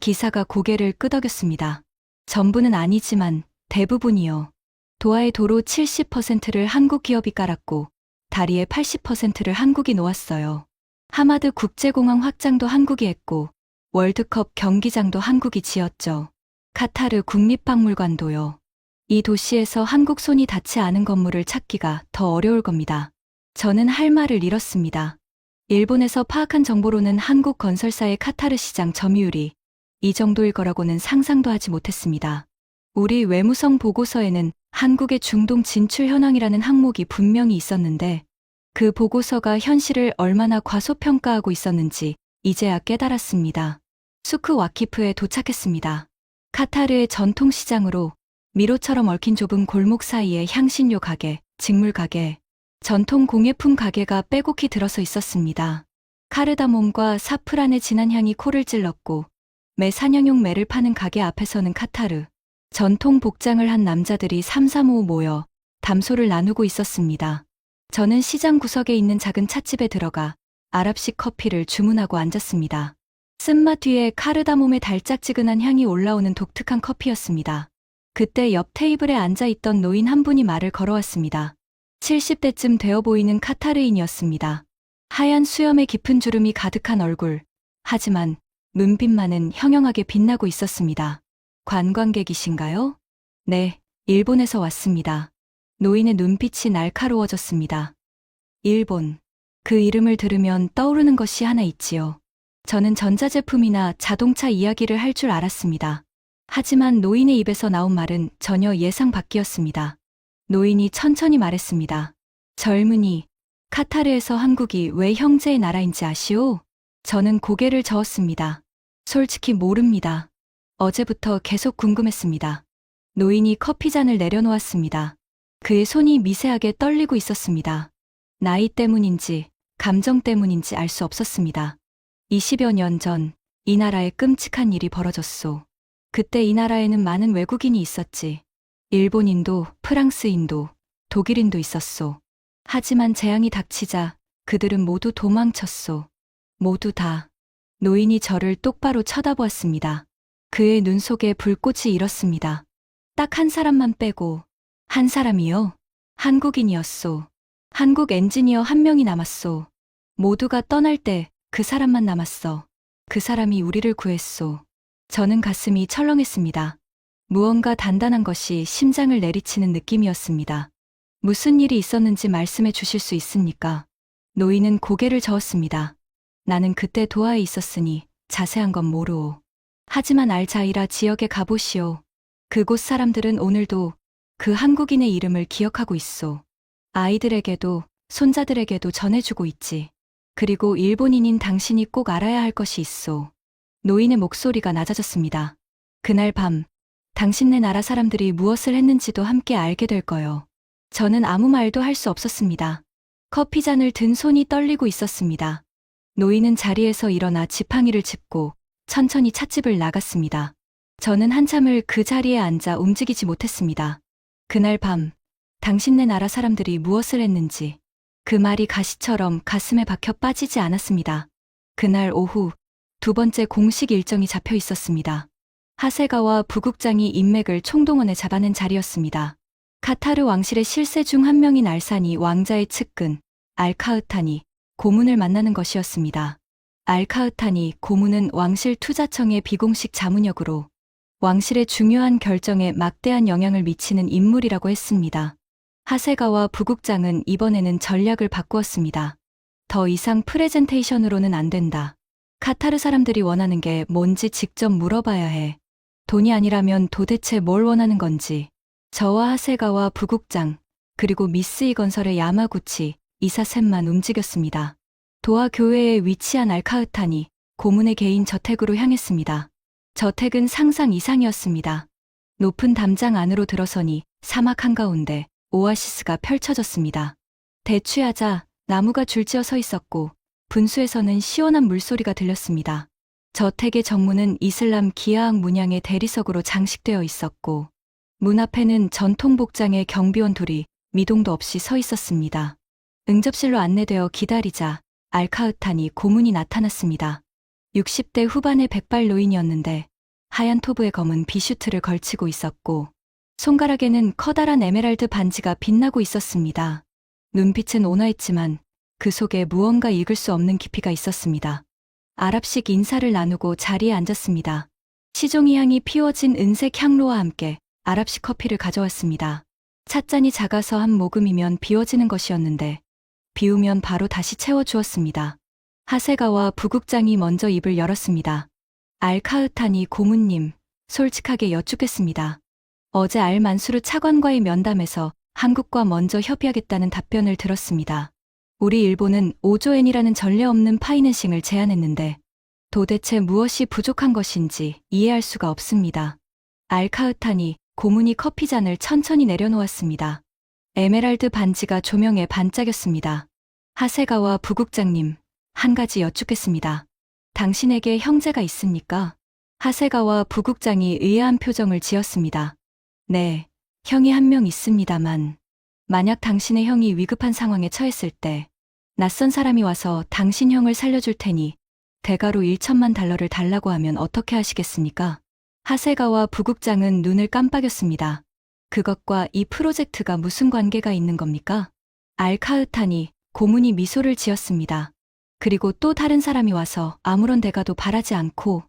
기사가 고개를 끄덕였습니다. 전부는 아니지만 대부분이요. 도하의 도로 70%를 한국 기업이 깔았고 다리의 80%를 한국이 놓았어요. 하마드 국제공항 확장도 한국이 했고 월드컵 경기장도 한국이 지었죠. 카타르 국립박물관도요. 이 도시에서 한국 손이 닿지 않은 건물을 찾기가 더 어려울 겁니다. 저는 할 말을 잃었습니다. 일본에서 파악한 정보로는 한국 건설사의 카타르 시장 점유율이 이 정도일 거라고는 상상도 하지 못했습니다. 우리 외무성 보고서에는 한국의 중동 진출 현황이라는 항목이 분명히 있었는데 그 보고서가 현실을 얼마나 과소평가하고 있었는지 이제야 깨달았습니다. 수크 와키프에 도착했습니다. 카타르의 전통시장으로 미로처럼 얽힌 좁은 골목 사이에 향신료 가게, 직물 가게, 전통 공예품 가게가 빼곡히 들어서 있었습니다. 카르다몬과 사프란의 진한 향이 코를 찔렀고 매 사냥용 매를 파는 가게 앞에서는 카타르 전통 복장을 한 남자들이 삼삼오오 모여 담소를 나누고 있었습니다. 저는 시장 구석에 있는 작은 찻집에 들어가 아랍식 커피를 주문하고 앉았습니다. 쓴맛 뒤에 카르다몬의 달짝지근한 향이 올라오는 독특한 커피였습니다. 그때 옆 테이블에 앉아있던 노인 한 분이 말을 걸어왔습니다. 70대쯤 되어 보이는 카타르인이었습니다. 하얀 수염에 깊은 주름이 가득한 얼굴, 하지만 눈빛만은 형형하게 빛나고 있었습니다. 관광객이신가요? 네, 일본에서 왔습니다. 노인의 눈빛이 날카로워졌습니다. 일본. 그 이름을 들으면 떠오르는 것이 하나 있지요. 저는 전자제품이나 자동차 이야기를 할 줄 알았습니다. 하지만 노인의 입에서 나온 말은 전혀 예상 밖이었습니다. 노인이 천천히 말했습니다. 젊은이, 카타르에서 한국이 왜 형제의 나라인지 아시오? 저는 고개를 저었습니다. 솔직히 모릅니다. 어제부터 계속 궁금했습니다. 노인이 커피잔을 내려놓았습니다. 그의 손이 미세하게 떨리고 있었습니다. 나이 때문인지 감정 때문인지 알 수 없었습니다. 20여 년 전 이 나라에 끔찍한 일이 벌어졌소. 그때 이 나라에는 많은 외국인이 있었지. 일본인도 프랑스인도 독일인도 있었소. 하지만 재앙이 닥치자 그들은 모두 도망쳤소. 모두 다. 노인이 저를 똑바로 쳐다보았습니다. 그의 눈 속에 불꽃이 일었습니다. 딱 한 사람만 빼고. 한 사람이요? 한국인이었소. 한국 엔지니어 한 명이 남았소. 모두가 떠날 때 그 사람만 남았어. 그 사람이 우리를 구했소. 저는 가슴이 철렁했습니다. 무언가 단단한 것이 심장을 내리치는 느낌이었습니다. 무슨 일이 있었는지 말씀해 주실 수 있습니까? 노인은 고개를 저었습니다. 나는 그때 도하에 있었으니 자세한 건 모르오. 하지만 알자이라 지역에 가보시오. 그곳 사람들은 오늘도 그 한국인의 이름을 기억하고 있소. 아이들에게도 손자들에게도 전해주고 있지. 그리고 일본인인 당신이 꼭 알아야 할 것이 있소. 노인의 목소리가 낮아졌습니다. 그날 밤 당신네 나라 사람들이 무엇을 했는지도 함께 알게 될 거요. 저는 아무 말도 할 수 없었습니다. 커피잔을 든 손이 떨리고 있었습니다. 노인은 자리에서 일어나 지팡이를 짚고 천천히 찻집을 나갔습니다. 저는 한참을 그 자리에 앉아 움직이지 못했습니다. 그날 밤 당신네 나라 사람들이 무엇을 했는지 그 말이 가시처럼 가슴에 박혀 빠지지 않았습니다. 그날 오후 두 번째 공식 일정이 잡혀 있었습니다. 하세가와 부국장이 인맥을 총동원해 잡아낸 자리였습니다. 카타르 왕실의 실세 중 한 명인 알산이 왕자의 측근 알카흐탄이 고문을 만나는 것이었습니다. 알카흐탄이 고문은 왕실 투자청의 비공식 자문역으로 왕실의 중요한 결정에 막대한 영향을 미치는 인물이라고 했습니다. 하세가와 부국장은 이번에는 전략을 바꾸었습니다. 더 이상 프레젠테이션으로는 안 된다. 카타르 사람들이 원하는 게 뭔지 직접 물어봐야 해. 돈이 아니라면 도대체 뭘 원하는 건지. 저와 하세가와 부국장, 그리고 미쓰이 건설의 야마구치, 이사 셋만 움직였습니다. 도하 교회에 위치한 알카흐탄이 고문의 개인 저택으로 향했습니다. 저택은 상상 이상이었습니다. 높은 담장 안으로 들어서니 사막 한가운데 오아시스가 펼쳐졌습니다. 대취하자 나무가 줄지어 서 있었고 분수에서는 시원한 물소리가 들렸습니다. 저택의 정문은 이슬람 기하학 문양의 대리석으로 장식되어 있었고 문 앞에는 전통 복장의 경비원 둘이 미동도 없이 서 있었습니다. 응접실로 안내되어 기다리자 알카흐탄이 고문이 나타났습니다. 60대 후반의 백발 노인이었는데 하얀 토브에 검은 비슈트를 걸치고 있었고 손가락에는 커다란 에메랄드 반지가 빛나고 있었습니다. 눈빛은 온화했지만 그 속에 무언가 읽을 수 없는 깊이가 있었습니다. 아랍식 인사를 나누고 자리에 앉았습니다. 시종이 향이 피워진 은색 향로와 함께 아랍식 커피를 가져왔습니다. 찻잔이 작아서 한 모금이면 비워지는 것이었는데 비우면 바로 다시 채워주었습니다. 하세가와 부국장이 먼저 입을 열었습니다. 알카흐타니 고문님, 솔직하게 여쭙겠습니다. 어제 알만수르 차관과의 면담에서 한국과 먼저 협의하겠다는 답변을 들었습니다. 우리 일본은 5조엔이라는 전례 없는 파이낸싱을 제안했는데 도대체 무엇이 부족한 것인지 이해할 수가 없습니다. 알카흐타니 고문이 커피잔을 천천히 내려놓았습니다. 에메랄드 반지가 조명에 반짝였습니다. 하세가와 부국장님, 한 가지 여쭙겠습니다. 당신에게 형제가 있습니까? 하세가와 부국장이 의아한 표정을 지었습니다. 네, 형이 한 명 있습니다만 만약 당신의 형이 위급한 상황에 처했을 때 낯선 사람이 와서 당신 형을 살려줄 테니 대가로 1천만 달러를 달라고 하면 어떻게 하시겠습니까? 하세가와 부국장은 눈을 깜빡였습니다. 그것과 이 프로젝트가 무슨 관계가 있는 겁니까? 알카흐타니 고문이 미소를 지었습니다. 그리고 또 다른 사람이 와서 아무런 대가도 바라지 않고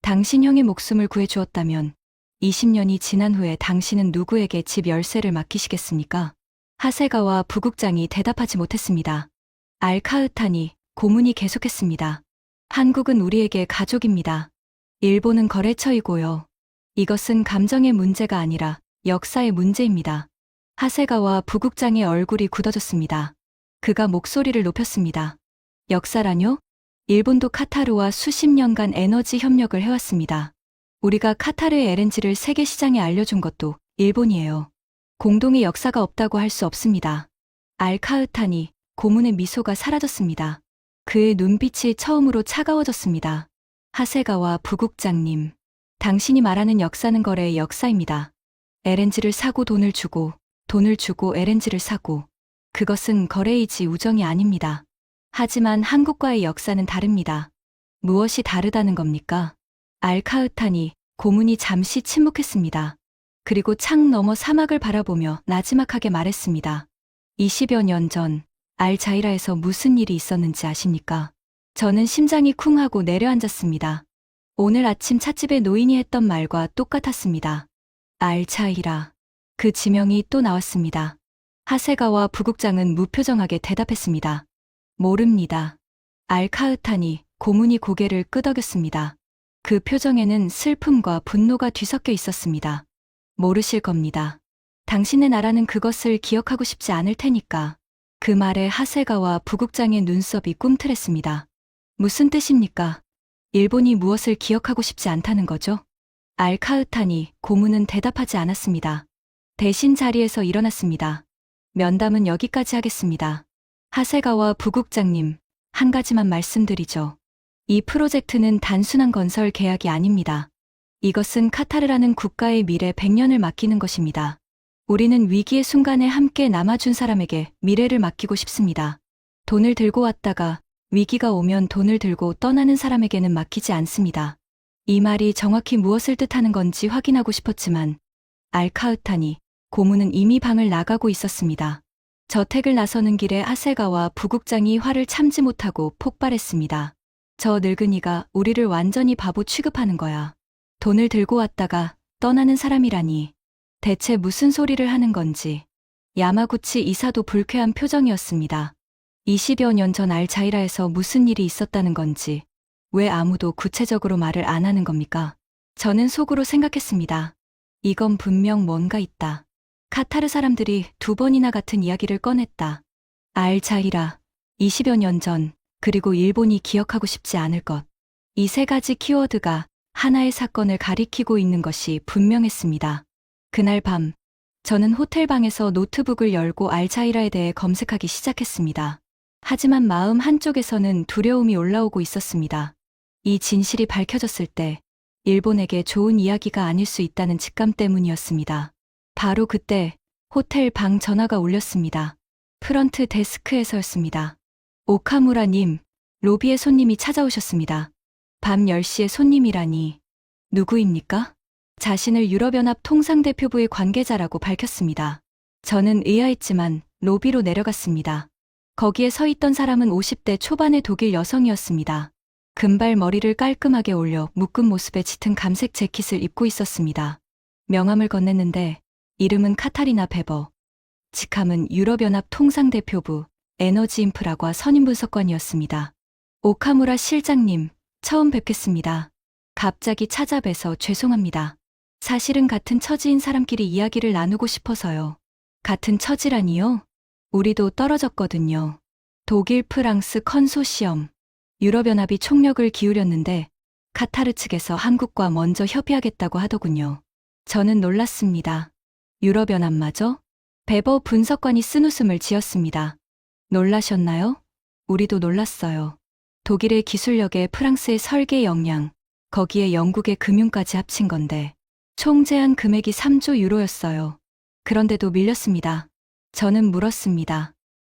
당신 형의 목숨을 구해주었다면 20년이 지난 후에 당신은 누구에게 집 열쇠를 맡기시겠습니까? 하세가와 부국장이 대답하지 못했습니다. 알카흐타니 고문이 계속했습니다. 한국은 우리에게 가족입니다. 일본은 거래처이고요. 이것은 감정의 문제가 아니라 역사의 문제입니다. 하세가와 부국장의 얼굴이 굳어졌습니다. 그가 목소리를 높였습니다. 역사라뇨? 일본도 카타르와 수십 년간 에너지 협력을 해왔습니다. 우리가 카타르의 LNG를 세계 시장에 알려준 것도 일본이에요. 공동의 역사가 없다고 할 수 없습니다. 알카흐타니 고문의 미소가 사라졌습니다. 그의 눈빛이 처음으로 차가워졌습니다. 하세가와 부국장님, 당신이 말하는 역사는 거래의 역사입니다. LNG를 사고 돈을 주고 LNG를 사고, 그것은 거래이지 우정이 아닙니다. 하지만 한국과의 역사는 다릅니다. 무엇이 다르다는 겁니까? 알카흐타니 고문이 잠시 침묵했습니다. 그리고 창 너머 사막을 바라보며 나지막하게 말했습니다. 20여 년 전 알자이라에서 무슨 일이 있었는지 아십니까? 저는 심장이 쿵 하고 내려앉았습니다. 오늘 아침 찻집에 노인이 했던 말과 똑같았습니다. 알자이라. 그 지명이 또 나왔습니다. 하세가와 부국장은 무표정하게 대답했습니다. 모릅니다. 알카흐타니 고문이 고개를 끄덕였습니다. 그 표정에는 슬픔과 분노가 뒤섞여 있었습니다. 모르실 겁니다. 당신의 나라는 그것을 기억하고 싶지 않을 테니까. 그 말에 하세가와 부국장의 눈썹이 꿈틀했습니다. 무슨 뜻입니까? 일본이 무엇을 기억하고 싶지 않다는 거죠? 알카흐타니 고문은 대답하지 않았습니다. 대신 자리에서 일어났습니다. 면담은 여기까지 하겠습니다. 하세가와 부국장님, 한 가지만 말씀드리죠. 이 프로젝트는 단순한 건설 계약이 아닙니다. 이것은 카타르라는 국가의 미래 100년을 맡기는 것입니다. 우리는 위기의 순간에 함께 남아준 사람에게 미래를 맡기고 싶습니다. 돈을 들고 왔다가 위기가 오면 돈을 들고 떠나는 사람에게는 맡기지 않습니다. 이 말이 정확히 무엇을 뜻하는 건지 확인하고 싶었지만 알카흐타니 고문은 이미 방을 나가고 있었습니다. 저택을 나서는 길에 하세가와 부국장이 화를 참지 못하고 폭발했습니다. 저 늙은이가 우리를 완전히 바보 취급하는 거야. 돈을 들고 왔다가 떠나는 사람이라니. 대체 무슨 소리를 하는 건지. 야마구치 이사도 불쾌한 표정이었습니다. 20여 년 전 알자이라에서 무슨 일이 있었다는 건지 왜 아무도 구체적으로 말을 안 하는 겁니까? 저는 속으로 생각했습니다. 이건 분명 뭔가 있다. 카타르 사람들이 2번이나 같은 이야기를 꺼냈다. 알자이라, 20여 년 전, 그리고 일본이 기억하고 싶지 않을 것. 이 세 가지 키워드가 하나의 사건을 가리키고 있는 것이 분명했습니다. 그날 밤, 저는 호텔방에서 노트북을 열고 알자이라에 대해 검색하기 시작했습니다. 하지만 마음 한쪽에서는 두려움이 올라오고 있었습니다. 이 진실이 밝혀졌을 때 일본에게 좋은 이야기가 아닐 수 있다는 직감 때문이었습니다. 바로 그때 호텔 방 전화가 울렸습니다. 프런트 데스크에서였습니다. 오카무라님, 로비에 손님이 찾아오셨습니다. 밤 10시에 손님이라니. 누구입니까? 자신을 유럽연합 통상대표부의 관계자라고 밝혔습니다. 저는 의아했지만 로비로 내려갔습니다. 거기에 서 있던 사람은 50대 초반의 독일 여성이었습니다. 금발 머리를 깔끔하게 올려 묶은 모습에 짙은 감색 재킷을 입고 있었습니다. 명함을 건넸는데 이름은 카타리나 베버. 직함은 유럽연합 통상대표부 에너지인프라과 선임분석관이었습니다. 오카무라 실장님, 처음 뵙겠습니다. 갑자기 찾아뵈서 죄송합니다. 사실은 같은 처지인 사람끼리 이야기를 나누고 싶어서요. 같은 처지라니요? 우리도 떨어졌거든요. 독일 프랑스 컨소시엄. 유럽연합이 총력을 기울였는데 카타르 측에서 한국과 먼저 협의하겠다고 하더군요. 저는 놀랐습니다. 유럽연합마저? 베버 분석관이 쓴웃음을 지었습니다. 놀라셨나요? 우리도 놀랐어요. 독일의 기술력에 프랑스의 설계 역량, 거기에 영국의 금융까지 합친 건데 총 제한 금액이 3조 유로였어요. 그런데도 밀렸습니다. 저는 물었습니다.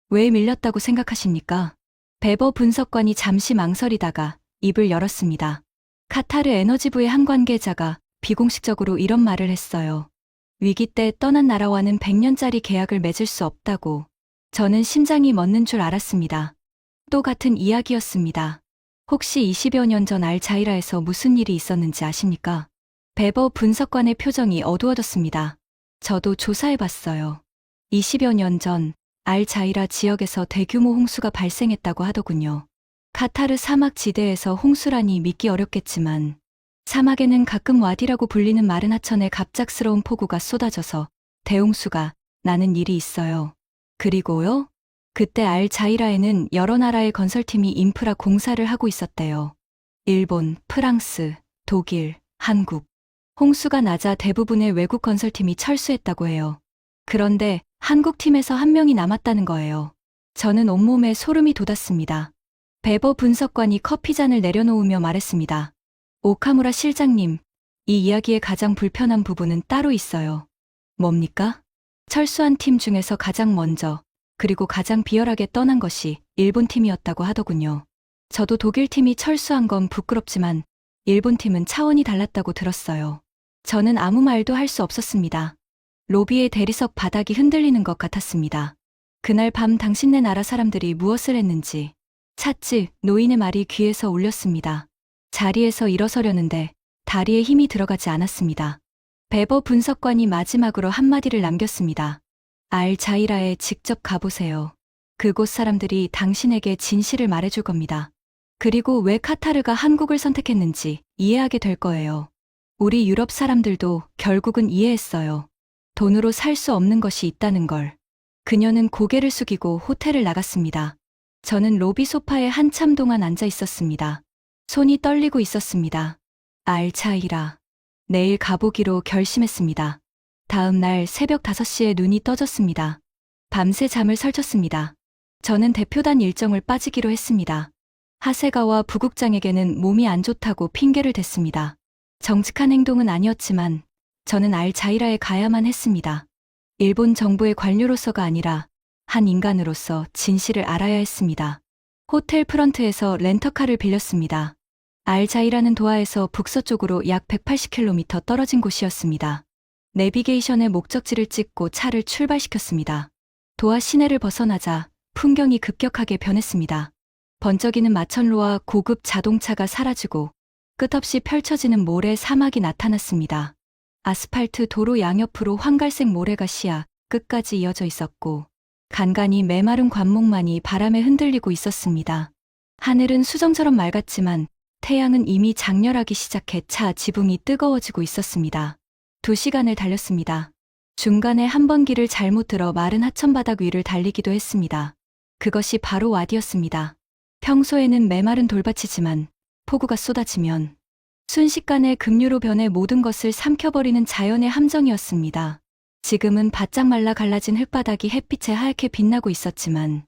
왜 밀렸다고 생각하십니까? 베버 분석관이 잠시 망설이다가 입을 열었습니다. 카타르 에너지부의 한 관계자가 비공식적으로 이런 말을 했어요. 위기 때 떠난 나라와는 100년짜리 계약을 맺을 수 없다고. 저는 심장이 멎는 줄 알았습니다. 또 같은 이야기였습니다. 혹시 20여 년 전 알자이라에서 무슨 일이 있었는지 아십니까? 베버 분석관의 표정이 어두워졌습니다. 저도 조사해봤어요. 20여 년 전 알자이라 지역에서 대규모 홍수가 발생했다고 하더군요. 카타르 사막 지대에서 홍수라니 믿기 어렵겠지만 사막에는 가끔 와디라고 불리는 마른 하천에 갑작스러운 폭우가 쏟아져서 대홍수가 나는 일이 있어요. 그리고요? 그때 알자이라에는 여러 나라의 건설팀이 인프라 공사를 하고 있었대요. 일본, 프랑스, 독일, 한국. 홍수가 나자 대부분의 외국 건설팀이 철수했다고 해요. 그런데 한국 팀에서 한 명이 남았다는 거예요. 저는 온몸에 소름이 돋았습니다. 베버 분석관이 커피잔을 내려놓으며 말했습니다. 오카무라 실장님, 이 이야기의 가장 불편한 부분은 따로 있어요. 뭡니까? 철수한 팀 중에서 가장 먼저, 그리고 가장 비열하게 떠난 것이 일본 팀이었다고 하더군요. 저도 독일 팀이 철수한 건 부끄럽지만 일본 팀은 차원이 달랐다고 들었어요. 저는 아무 말도 할 수 없었습니다. 로비의 대리석 바닥이 흔들리는 것 같았습니다. 그날 밤 당신네 나라 사람들이 무엇을 했는지 찻집 노인의 말이 귀에서 울렸습니다. 자리에서 일어서려는데 다리에 힘이 들어가지 않았습니다. 베버 분석관이 마지막으로 한마디를 남겼습니다. 알자이라에 직접 가보세요. 그곳 사람들이 당신에게 진실을 말해줄 겁니다. 그리고 왜 카타르가 한국을 선택했는지 이해하게 될 거예요. 우리 유럽 사람들도 결국은 이해했어요. 돈으로 살 수 없는 것이 있다는 걸. 그녀는 고개를 숙이고 호텔을 나갔습니다. 저는 로비 소파에 한참 동안 앉아 있었습니다. 손이 떨리고 있었습니다. 알자이라. 내일 가보기로 결심했습니다. 다음 날 새벽 5시에 눈이 떠졌습니다. 밤새 잠을 설쳤습니다. 저는 대표단 일정을 빠지기로 했습니다. 하세가와 부국장에게는 몸이 안 좋다고 핑계를 댔습니다. 정직한 행동은 아니었지만 저는 알자이라에 가야만 했습니다. 일본 정부의 관료로서가 아니라 한 인간으로서 진실을 알아야 했습니다. 호텔 프런트에서 렌터카를 빌렸습니다. 알자이라는 도하에서 북서쪽으로 약 180km 떨어진 곳이었습니다. 내비게이션에 목적지를 찍고 차를 출발시켰습니다. 도하 시내를 벗어나자 풍경이 급격하게 변했습니다. 번쩍이는 마천루와 고급 자동차가 사라지고 끝없이 펼쳐지는 모래 사막이 나타났습니다. 아스팔트 도로 양옆으로 황갈색 모래가 시야 끝까지 이어져 있었고 간간히 메마른 관목만이 바람에 흔들리고 있었습니다. 하늘은 수정처럼 맑았지만 태양은 이미 장렬하기 시작해 차 지붕이 뜨거워지고 있었습니다. 2시간을 달렸습니다. 중간에 한 번 길을 잘못 들어 마른 하천바닥 위를 달리기도 했습니다. 그것이 바로 와디였습니다. 평소에는 메마른 돌밭이지만 폭우가 쏟아지면 순식간에 급류로 변해 모든 것을 삼켜버리는 자연의 함정이었습니다. 지금은 바짝 말라 갈라진 흙바닥이 햇빛에 하얗게 빛나고 있었지만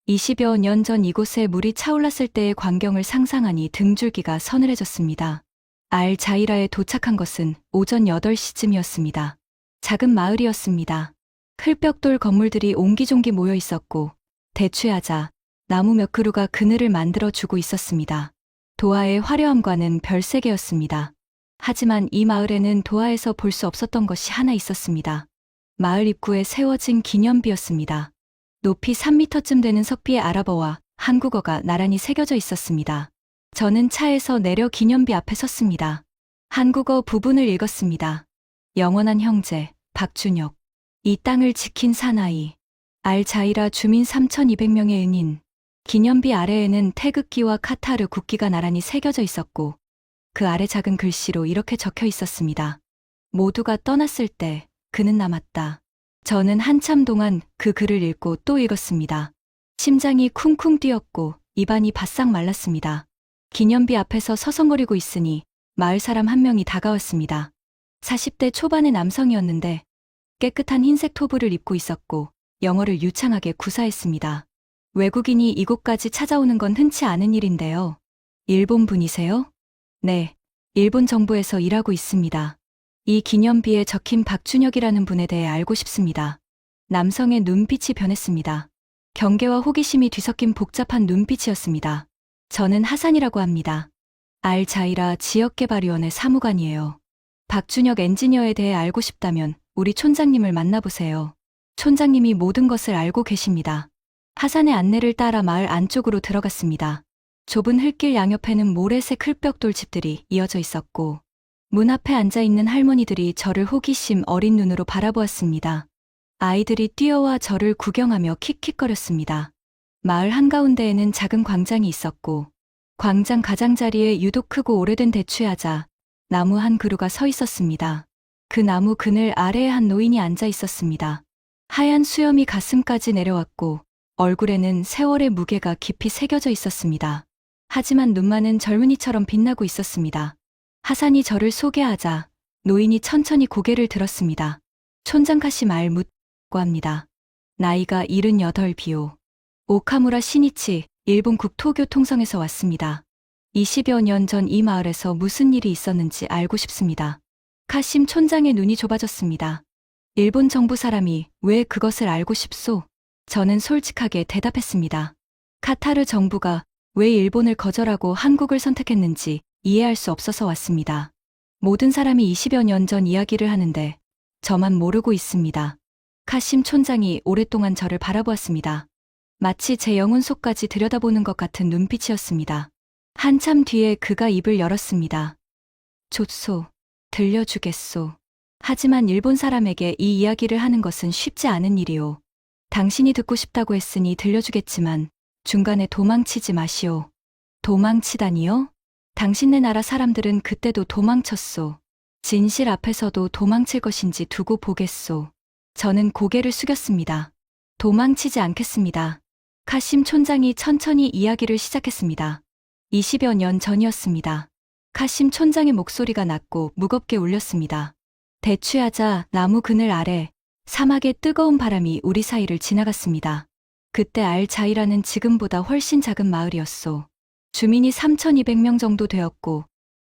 20여 년 전 이곳에 물이 차올랐을 때의 광경을 상상하니 등줄기가 서늘해졌습니다. 알자이라에 도착한 것은 오전 8시쯤이었습니다. 작은 마을이었습니다. 흙벽돌 건물들이 옹기종기 모여 있었고 대추야자, 나무 몇 그루가 그늘을 만들어주고 있었습니다. 도하의 화려함과는 별세계였습니다. 하지만 이 마을에는 도하에서 볼 수 없었던 것이 하나 있었습니다. 마을 입구에 세워진 기념비였습니다. 높이 3미터쯤 되는 석비에 아랍어와 한국어가 나란히 새겨져 있었습니다. 저는 차에서 내려 기념비 앞에 섰습니다. 한국어 부분을 읽었습니다. 영원한 형제, 박준혁. 이 땅을 지킨 사나이. 알자이라 주민 3,200명의 은인. 기념비 아래에는 태극기와 카타르 국기가 나란히 새겨져 있었고 그 아래 작은 글씨로 이렇게 적혀 있었습니다. 모두가 떠났을 때 그는 남았다. 저는 한참 동안 그 글을 읽고 또 읽었습니다. 심장이 쿵쿵 뛰었고 입안이 바싹 말랐습니다. 기념비 앞에서 서성거리고 있으니 마을 사람 한 명이 다가왔습니다. 40대 초반의 남성이었는데 깨끗한 흰색 토브를 입고 있었고 영어를 유창하게 구사했습니다. 외국인이 이곳까지 찾아오는 건 흔치 않은 일인데요. 일본 분이세요? 네, 일본 정부에서 일하고 있습니다. 이 기념비에 적힌 박준혁이라는 분에 대해 알고 싶습니다. 남성의 눈빛이 변했습니다. 경계와 호기심이 뒤섞인 복잡한 눈빛이었습니다. 저는 하산이라고 합니다. 알자이라 지역개발위원회 사무관이에요. 박준혁 엔지니어에 대해 알고 싶다면 우리 촌장님을 만나보세요. 촌장님이 모든 것을 알고 계십니다. 하산의 안내를 따라 마을 안쪽으로 들어갔습니다. 좁은 흙길 양옆에는 모래색 흙벽돌 집들이 이어져 있었고 문 앞에 앉아있는 할머니들이 저를 호기심 어린 눈으로 바라보았습니다. 아이들이 뛰어와 저를 구경하며 킥킥거렸습니다. 마을 한가운데에는 작은 광장이 있었고 광장 가장자리에 유독 크고 오래된 대추야자, 나무 한 그루가 서 있었습니다. 그 나무 그늘 아래에 한 노인이 앉아 있었습니다. 하얀 수염이 가슴까지 내려왔고 얼굴에는 세월의 무게가 깊이 새겨져 있었습니다. 하지만 눈만은 젊은이처럼 빛나고 있었습니다. 하산이 저를 소개하자 노인이 천천히 고개를 들었습니다. 촌장카시 말 묻고 합니다. 나이가 78비오. 오카무라 시니치, 일본 국토교통성에서 왔습니다. 20여 년 전 이 마을에서 무슨 일이 있었는지 알고 싶습니다. 카심 촌장의 눈이 좁아졌습니다. 일본 정부 사람이 왜 그것을 알고 싶소? 저는 솔직하게 대답했습니다. 카타르 정부가 왜 일본을 거절하고 한국을 선택했는지 이해할 수 없어서 왔습니다. 모든 사람이 20여 년 전 이야기를 하는데 저만 모르고 있습니다. 카심 촌장이 오랫동안 저를 바라보았습니다. 마치 제 영혼 속까지 들여다보는 것 같은 눈빛이었습니다. 한참 뒤에 그가 입을 열었습니다. 좋소. 들려주겠소. 하지만 일본 사람에게 이 이야기를 하는 것은 쉽지 않은 일이오. 당신이 듣고 싶다고 했으니 들려주겠지만 중간에 도망치지 마시오. 도망치다니요? 당신네 나라 사람들은 그때도 도망쳤소. 진실 앞에서도 도망칠 것인지 두고 보겠소. 저는 고개를 숙였습니다. 도망치지 않겠습니다. 카심 촌장이 천천히 이야기를 시작했습니다. 20여 년 전이었습니다. 카심 촌장의 목소리가 낮고 무겁게 울렸습니다. 대추야자 나무 그늘 아래 사막의 뜨거운 바람이 우리 사이를 지나갔습니다. 그때 알자이라는 지금보다 훨씬 작은 마을이었소. 주민이 3,200명 정도 되었고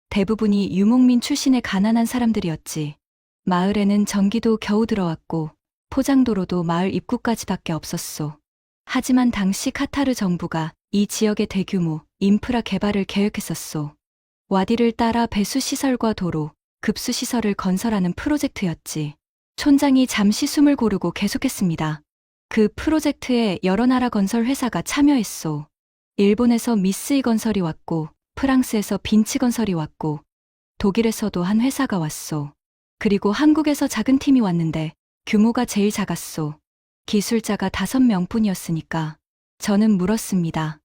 대부분이 유목민 출신의 가난한 사람들이었지. 마을에는 전기도 겨우 들어왔고 포장도로도 마을 입구까지밖에 없었소. 하지만 당시 카타르 정부가 이 지역의 대규모 인프라 개발을 계획했었소. 와디를 따라 배수시설과 도로, 급수시설을 건설하는 프로젝트였지. 촌장이 잠시 숨을 고르고 계속했습니다. 그 프로젝트에 여러 나라 건설 회사가 참여했소. 일본에서 미쓰이 건설이 왔고, 프랑스에서 빈치 건설이 왔고, 독일에서도 한 회사가 왔소. 그리고 한국에서 작은 팀이 왔는데 규모가 제일 작았소. 기술자가 5명뿐이었으니까. 저는 물었습니다.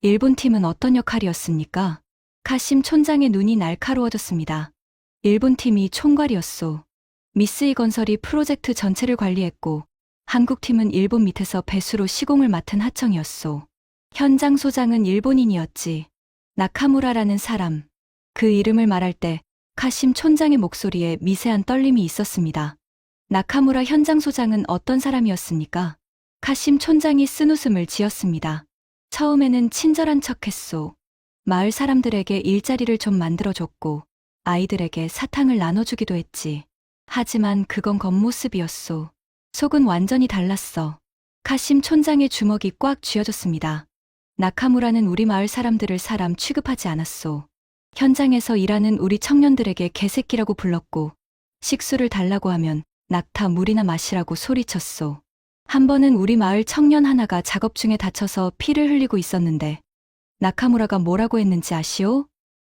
일본 팀은 어떤 역할이었습니까? 카심 촌장의 눈이 날카로워졌습니다. 일본 팀이 총괄이었소. 미쓰이 건설이 프로젝트 전체를 관리했고 한국 팀은 일본 밑에서 배수로 시공을 맡은 하청이었소. 현장 소장은 일본인이었지. 나카무라라는 사람. 그 이름을 말할 때 카심 촌장의 목소리에 미세한 떨림이 있었습니다. 나카무라 현장 소장은 어떤 사람이었습니까? 카심 촌장이 쓴웃음을 지었습니다. 처음에는 친절한 척했소. 마을 사람들에게 일자리를 좀 만들어줬고 아이들에게 사탕을 나눠주기도 했지. 하지만 그건 겉모습이었소. 속은 완전히 달랐어. 카심 촌장의 주먹이 꽉 쥐어졌습니다. 나카무라는 우리 마을 사람들을 사람 취급하지 않았소. 현장에서 일하는 우리 청년들에게 개새끼라고 불렀고, 식수를 달라고 하면 낙타 물이나 마시라고 소리쳤소. 한 번은 우리 마을 청년 하나가 작업 중에 다쳐서 피를 흘리고 있었는데 나카무라가 뭐라고 했는지 아시오?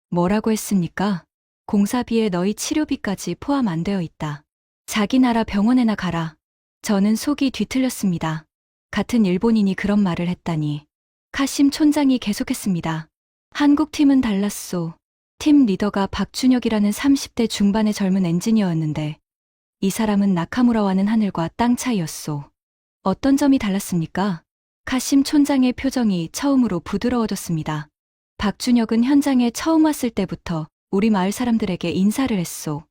뭐라고 했습니까? 공사비에 너희 치료비까지 포함 안 되어 있다. 자기 나라 병원에나 가라. 저는 속이 뒤틀렸습니다. 같은 일본인이 그런 말을 했다니. 카심 촌장이 계속했습니다. 한국 팀은 달랐소. 팀 리더가 박준혁이라는 30대 중반의 젊은 엔지니어였는데 이 사람은 나카무라와는 하늘과 땅 차이였소. 어떤 점이 달랐습니까? 카심 촌장의 표정이 처음으로 부드러워졌습니다. 박준혁은 현장에 처음 왔을 때부터 우리 마을 사람들에게 인사를 했소.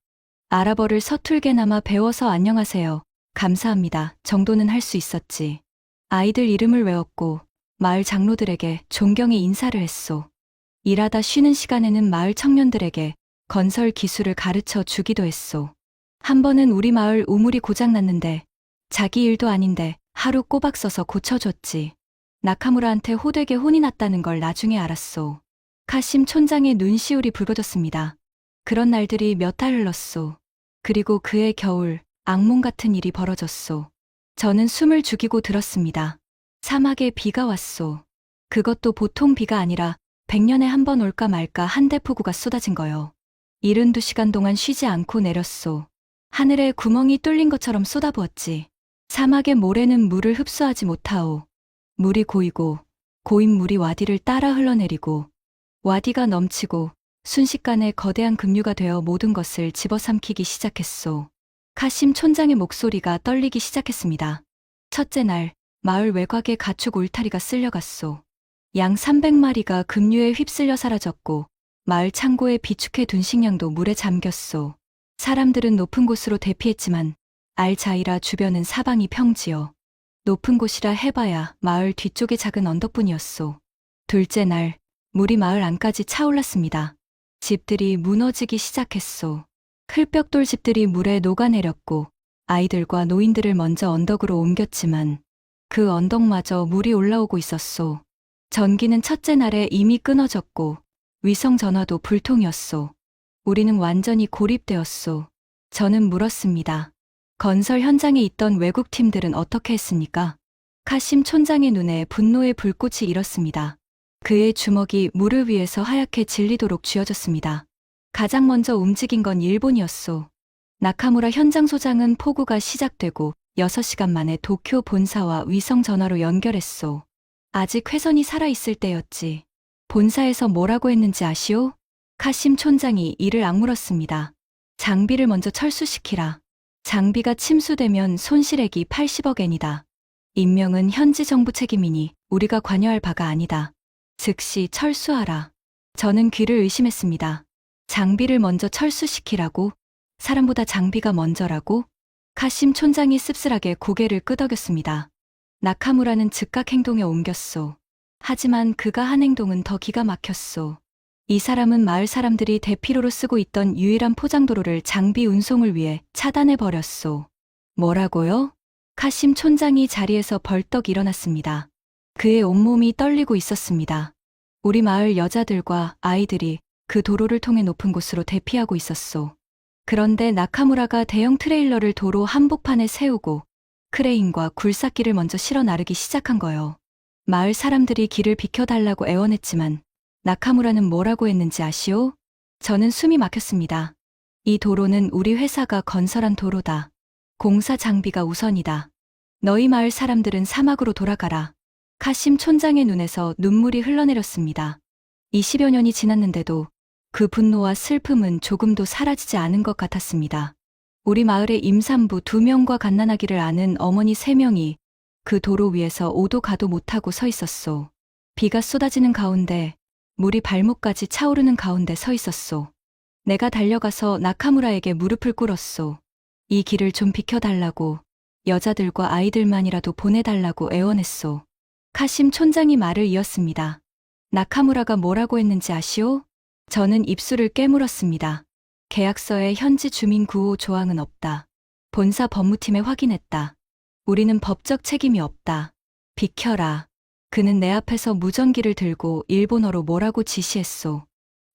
아랍어를 서툴게나마 배워서 안녕하세요. 감사합니다. 정도는 할 수 있었지. 아이들 이름을 외웠고 마을 장로들에게 존경의 인사를 했소. 일하다 쉬는 시간에는 마을 청년들에게 건설 기술을 가르쳐 주기도 했소. 한 번은 우리 마을 우물이 고장났는데 자기 일도 아닌데 하루 꼬박 써서 고쳐줬지. 나카무라한테 호되게 혼이 났다는 걸 나중에 알았소. 카심 촌장의 눈시울이 붉어졌습니다. 그런 날들이 몇 달 흘렀소. 그리고 그해 겨울 악몽 같은 일이 벌어졌소. 저는 숨을 죽이고 들었습니다. 사막에 비가 왔소. 그것도 보통 비가 아니라 100년에 한 번 올까 말까 한 대폭우가 쏟아진 거요. 72시간 동안 쉬지 않고 내렸소. 하늘에 구멍이 뚫린 것처럼 쏟아부었지. 사막의 모래는 물을 흡수하지 못하오. 물이 고이고 고인 물이 와디를 따라 흘러내리고 와디가 넘치고 순식간에 거대한 급류가 되어 모든 것을 집어삼키기 시작했소. 카심 촌장의 목소리가 떨리기 시작했습니다. 첫째 날 마을 외곽의 가축 울타리가 쓸려갔소. 양 300마리가 급류에 휩쓸려 사라졌고 마을 창고에 비축해 둔 식량도 물에 잠겼소. 사람들은 높은 곳으로 대피했지만 알자이라 주변은 사방이 평지여. 높은 곳이라 해봐야 마을 뒤쪽의 작은 언덕뿐이었소. 둘째 날 물이 마을 안까지 차올랐습니다. 집들이 무너지기 시작했소. 클벽돌 집들이 물에 녹아내렸고 아이들과 노인들을 먼저 언덕으로 옮겼지만 그 언덕마저 물이 올라오고 있었소. 전기는 첫째 날에 이미 끊어졌고 위성 전화도 불통이었소. 우리는 완전히 고립되었소. 저는 물었습니다. 건설 현장에 있던 외국 팀들은 어떻게 했습니까? 카심 촌장의 눈에 분노의 불꽃이 일었습니다. 그의 주먹이 물을 위에서 하얗게 질리도록 쥐어졌습니다. 가장 먼저 움직인 건 일본이었소. 나카무라 현장 소장은 폭우가 시작되고 6시간 만에 도쿄 본사와 위성 전화로 연결했소. 아직 회선이 살아있을 때였지. 본사에서 뭐라고 했는지 아시오? 카심 촌장이 이를 악물었습니다. 장비를 먼저 철수시키라. 장비가 침수되면 손실액이 80억 엔이다. 임명은 현지 정부 책임이니 우리가 관여할 바가 아니다. 즉시 철수하라. 저는 귀를 의심했습니다. 장비를 먼저 철수시키라고? 사람보다 장비가 먼저라고? 카심 촌장이 씁쓸하게 고개를 끄덕였습니다. 나카무라는 즉각 행동에 옮겼소. 하지만 그가 한 행동은 더 기가 막혔소. 이 사람은 마을 사람들이 대피로로 쓰고 있던 유일한 포장도로를 장비 운송을 위해 차단해버렸소. 뭐라고요? 카심 촌장이 자리에서 벌떡 일어났습니다. 그의 온몸이 떨리고 있었습니다. 우리 마을 여자들과 아이들이 그 도로를 통해 높은 곳으로 대피하고 있었소. 그런데 나카무라가 대형 트레일러를 도로 한복판에 세우고 크레인과 굴삭기를 먼저 실어 나르기 시작한 거요. 마을 사람들이 길을 비켜달라고 애원했지만 나카무라는 뭐라고 했는지 아시오? 저는 숨이 막혔습니다. 이 도로는 우리 회사가 건설한 도로다. 공사 장비가 우선이다. 너희 마을 사람들은 사막으로 돌아가라. 카심 촌장의 눈에서 눈물이 흘러내렸습니다. 20여 년이 지났는데도 그 분노와 슬픔은 조금도 사라지지 않은 것 같았습니다. 우리 마을의 임산부 2명과 갓난아기를 아는 어머니 3명이 그 도로 위에서 오도 가도 못하고 서 있었소. 비가 쏟아지는 가운데 물이 발목까지 차오르는 가운데 서 있었소. 내가 달려가서 나카무라에게 무릎을 꿇었소. 이 길을 좀 비켜달라고, 여자들과 아이들만이라도 보내달라고 애원했소. 카심 촌장이 말을 이었습니다. 나카무라가 뭐라고 했는지 아시오? 저는 입술을 깨물었습니다. 계약서에 현지 주민 구호 조항은 없다. 본사 법무팀에 확인했다. 우리는 법적 책임이 없다. 비켜라. 그는 내 앞에서 무전기를 들고 일본어로 뭐라고 지시했소.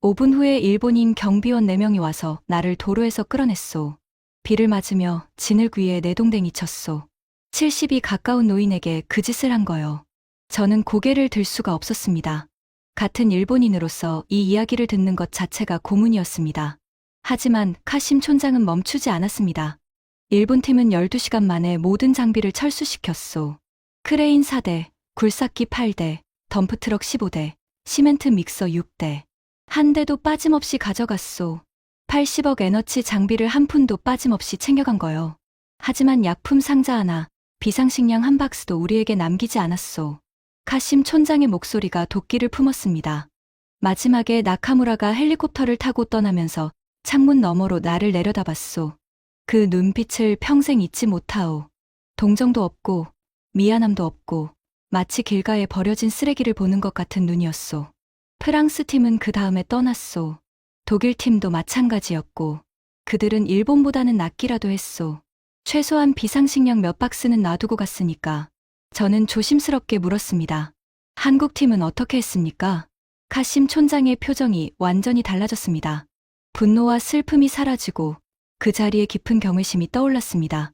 5분 후에 일본인 경비원 4명이 와서 나를 도로에서 끌어냈소. 비를 맞으며 진흙 위에 내동댕이 쳤소. 70이 가까운 노인에게 그 짓을 한 거요. 저는 고개를 들 수가 없었습니다. 같은 일본인으로서 이 이야기를 듣는 것 자체가 고문이었습니다. 하지만 카심 촌장은 멈추지 않았습니다. 일본팀은 12시간 만에 모든 장비를 철수시켰소. 크레인 4대, 굴삭기 8대, 덤프트럭 15대, 시멘트 믹서 6대. 한 대도 빠짐없이 가져갔소. 80억 에너치 장비를 한 푼도 빠짐없이 챙겨간 거요. 하지만 약품 상자 하나, 비상식량 한 박스도 우리에게 남기지 않았소. 카심 촌장의 목소리가 도끼를 품었습니다. 마지막에 나카무라가 헬리콥터를 타고 떠나면서 창문 너머로 나를 내려다봤소. 그 눈빛을 평생 잊지 못하오. 동정도 없고 미안함도 없고 마치 길가에 버려진 쓰레기를 보는 것 같은 눈이었소. 프랑스 팀은 그 다음에 떠났소. 독일 팀도 마찬가지였고 그들은 일본보다는 낫기라도 했소. 최소한 비상식량 몇 박스는 놔두고 갔으니까. 저는 조심스럽게 물었습니다. 한국 팀은 어떻게 했습니까? 카심 촌장의 표정이 완전히 달라졌습니다. 분노와 슬픔이 사라지고 그 자리에 깊은 경외심이 떠올랐습니다.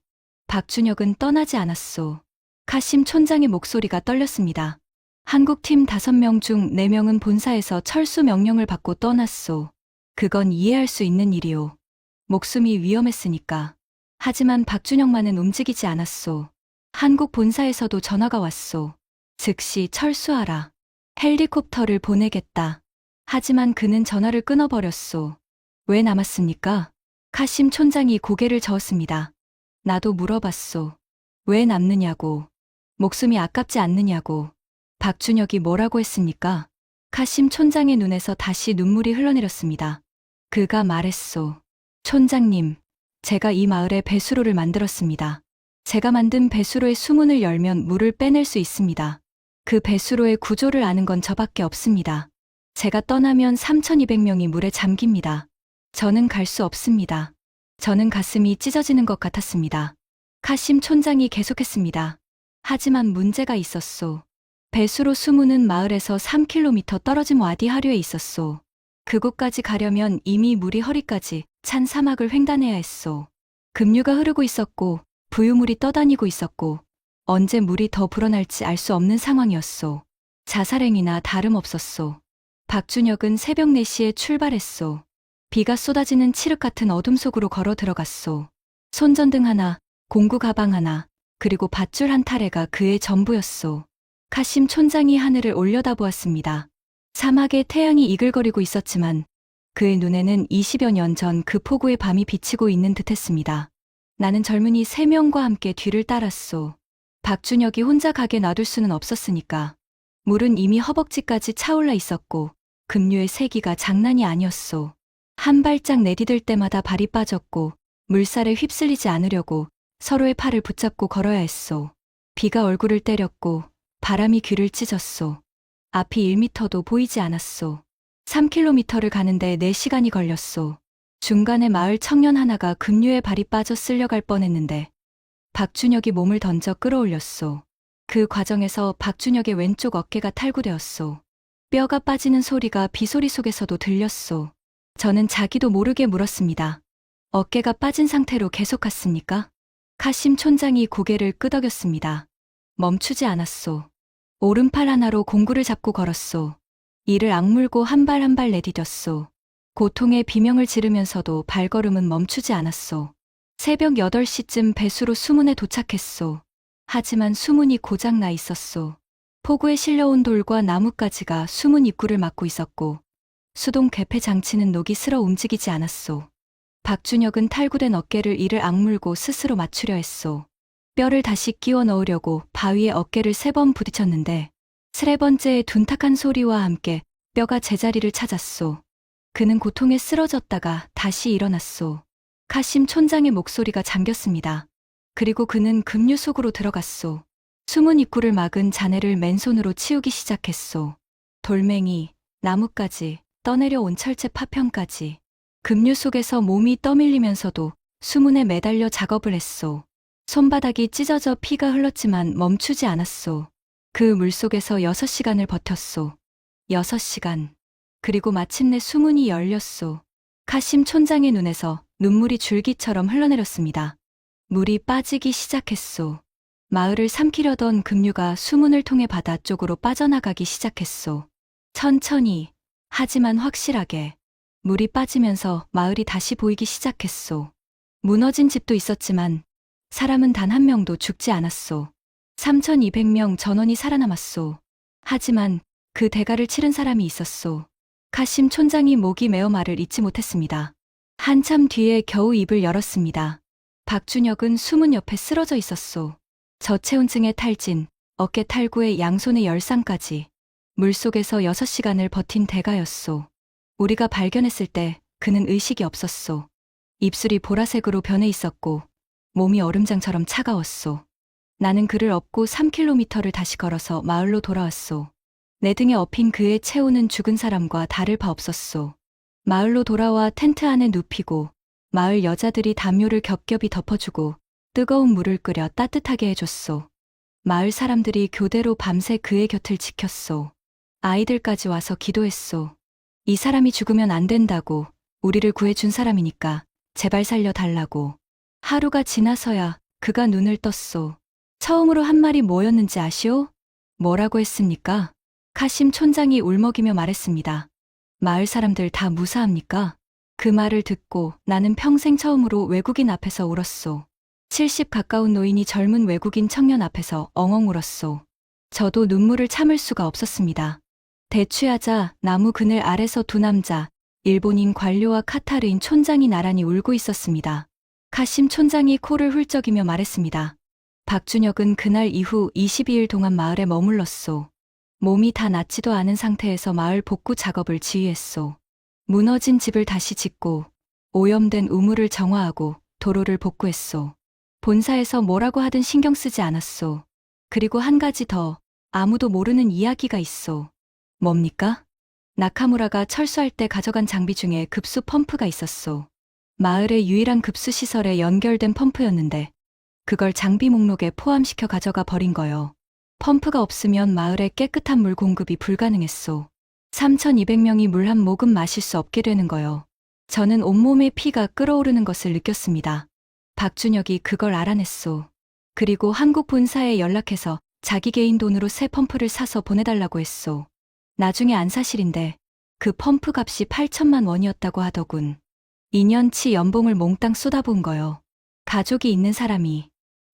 박준혁은 떠나지 않았소. 카심 촌장의 목소리가 떨렸습니다. 한국팀 5명 중 4명은 본사에서 철수 명령을 받고 떠났소. 그건 이해할 수 있는 일이오. 목숨이 위험했으니까. 하지만 박준혁만은 움직이지 않았소. 한국 본사에서도 전화가 왔소. 즉시 철수하라. 헬리콥터를 보내겠다. 하지만 그는 전화를 끊어버렸소. 왜 남았습니까? 카심 촌장이 고개를 저었습니다. 나도 물어봤소. 왜 남느냐고. 목숨이 아깝지 않느냐고. 박준혁이 뭐라고 했습니까? 카심 촌장의 눈에서 다시 눈물이 흘러내렸습니다. 그가 말했소. 촌장님, 제가 이 마을에 배수로를 만들었습니다. 제가 만든 배수로의 수문을 열면 물을 빼낼 수 있습니다. 그 배수로의 구조를 아는 건 저밖에 없습니다. 제가 떠나면 3,200명이 물에 잠깁니다. 저는 갈 수 없습니다. 저는 가슴이 찢어지는 것 같았습니다. 카심 촌장이 계속했습니다. 하지만 문제가 있었소. 배수로 수문은 마을에서 3km 떨어진 와디 하류에 있었소. 그곳까지 가려면 이미 물이 허리까지 찬 사막을 횡단해야 했소. 급류가 흐르고 있었고 부유물이 떠다니고 있었고 언제 물이 더 불어날지 알 수 없는 상황이었소. 자살행위나 다름없었소. 박준혁은 새벽 4시에 출발했소. 비가 쏟아지는 칠흑 같은 어둠 속으로 걸어 들어갔소. 손전등 하나, 공구 가방 하나, 그리고 밧줄 한 타래가 그의 전부였소. 카심 촌장이 하늘을 올려다보았습니다. 사막에 태양이 이글거리고 있었지만 그의 눈에는 20여 년 전 그 폭우의 밤이 비치고 있는 듯했습니다. 나는 젊은이 3명과 함께 뒤를 따랐소. 박준혁이 혼자 가게 놔둘 수는 없었으니까. 물은 이미 허벅지까지 차올라 있었고 급류의 세기가 장난이 아니었소. 한 발짝 내디딜 때마다 발이 빠졌고 물살에 휩쓸리지 않으려고 서로의 팔을 붙잡고 걸어야 했소. 비가 얼굴을 때렸고 바람이 귀를 찢었소. 앞이 1미터도 보이지 않았소. 3km를 가는데 4시간이 걸렸소. 중간에 마을 청년 하나가 급류에 발이 빠져 쓸려갈 뻔했는데 박준혁이 몸을 던져 끌어올렸소. 그 과정에서 박준혁의 왼쪽 어깨가 탈구되었소. 뼈가 빠지는 소리가 비소리 속에서도 들렸소. 저는 자기도 모르게 물었습니다. 어깨가 빠진 상태로 계속 갔습니까? 카심 촌장이 고개를 끄덕였습니다. 멈추지 않았소. 오른팔 하나로 공구를 잡고 걸었소. 이를 악물고 한 발 한 발 내디뎠소. 고통의 비명을 지르면서도 발걸음은 멈추지 않았소. 새벽 8시쯤 배수로 수문에 도착했소. 하지만 수문이 고장 나 있었소. 폭우에 실려온 돌과 나뭇가지가 수문 입구를 막고 있었고 수동 개폐 장치는 녹이 슬어 움직이지 않았소. 박준혁은 탈구된 어깨를 이를 악물고 스스로 맞추려 했소. 뼈를 다시 끼워 넣으려고 바위에 어깨를 3번 부딪혔는데 3번째의 둔탁한 소리와 함께 뼈가 제자리를 찾았소. 그는 고통에 쓰러졌다가 다시 일어났소. 카심 촌장의 목소리가 잠겼습니다. 그리고 그는 급류 속으로 들어갔소. 수문 입구를 막은 잔해를 맨손으로 치우기 시작했소. 돌멩이, 나뭇가지, 떠내려온 철제 파편까지. 급류 속에서 몸이 떠밀리면서도 수문에 매달려 작업을 했소. 손바닥이 찢어져 피가 흘렀지만 멈추지 않았소. 그 물속에서 6시간을 버텼소. 6시간. 그리고 마침내 수문이 열렸소. 카심 촌장의 눈에서 눈물이 줄기처럼 흘러내렸습니다. 물이 빠지기 시작했소. 마을을 삼키려던 급류가 수문을 통해 바다 쪽으로 빠져나가기 시작했소. 천천히, 하지만 확실하게 물이 빠지면서 마을이 다시 보이기 시작했소. 무너진 집도 있었지만 사람은 단 한 명도 죽지 않았소. 3,200명 전원이 살아남았소. 하지만 그 대가를 치른 사람이 있었소. 카심 촌장이 목이 메어 말을 잇지 못했습니다. 한참 뒤에 겨우 입을 열었습니다. 박준혁은 수문 옆에 쓰러져 있었소. 저체온증에 탈진, 어깨 탈구에 양손의 열상까지 물속에서 6시간을 버틴 대가였소. 우리가 발견했을 때 그는 의식이 없었소. 입술이 보라색으로 변해 있었고 몸이 얼음장처럼 차가웠소. 나는 그를 업고 3km를 다시 걸어서 마을로 돌아왔소. 내 등에 업힌 그의 체온은 죽은 사람과 다를 바 없었소. 마을로 돌아와 텐트 안에 눕히고 마을 여자들이 담요를 겹겹이 덮어주고 뜨거운 물을 끓여 따뜻하게 해줬소. 마을 사람들이 교대로 밤새 그의 곁을 지켰소. 아이들까지 와서 기도했소. 이 사람이 죽으면 안 된다고, 우리를 구해준 사람이니까 제발 살려달라고. 하루가 지나서야 그가 눈을 떴소. 처음으로 한 말이 뭐였는지 아시오? 뭐라고 했습니까? 카심 촌장이 울먹이며 말했습니다. 마을 사람들 다 무사합니까? 그 말을 듣고 나는 평생 처음으로 외국인 앞에서 울었소. 70 가까운 노인이 젊은 외국인 청년 앞에서 엉엉 울었소. 저도 눈물을 참을 수가 없었습니다. 대취하자 나무 그늘 아래서 두 남자, 일본인 관료와 카타르인 촌장이 나란히 울고 있었습니다. 카심 촌장이 코를 훌쩍이며 말했습니다. 박준혁은 그날 이후 22일 동안 마을에 머물렀소. 몸이 다 낫지도 않은 상태에서 마을 복구 작업을 지휘했소. 무너진 집을 다시 짓고 오염된 우물을 정화하고 도로를 복구했소. 본사에서 뭐라고 하든 신경 쓰지 않았소. 그리고 한 가지 더, 아무도 모르는 이야기가 있소. 뭡니까? 나카무라가 철수할 때 가져간 장비 중에 급수 펌프가 있었소. 마을의 유일한 급수 시설에 연결된 펌프였는데 그걸 장비 목록에 포함시켜 가져가 버린 거요. 펌프가 없으면 마을에 깨끗한 물 공급이 불가능했소. 3,200명이 물 한 모금 마실 수 없게 되는 거요. 저는 온몸에 피가 끓어오르는 것을 느꼈습니다. 박준혁이 그걸 알아냈소. 그리고 한국 본사에 연락해서 자기 개인 돈으로 새 펌프를 사서 보내달라고 했소. 나중에 안사실인데 그 펌프 값이 8천만 원이었다고 하더군. 2년치 연봉을 몽땅 쏟아부은 거요. 가족이 있는 사람이,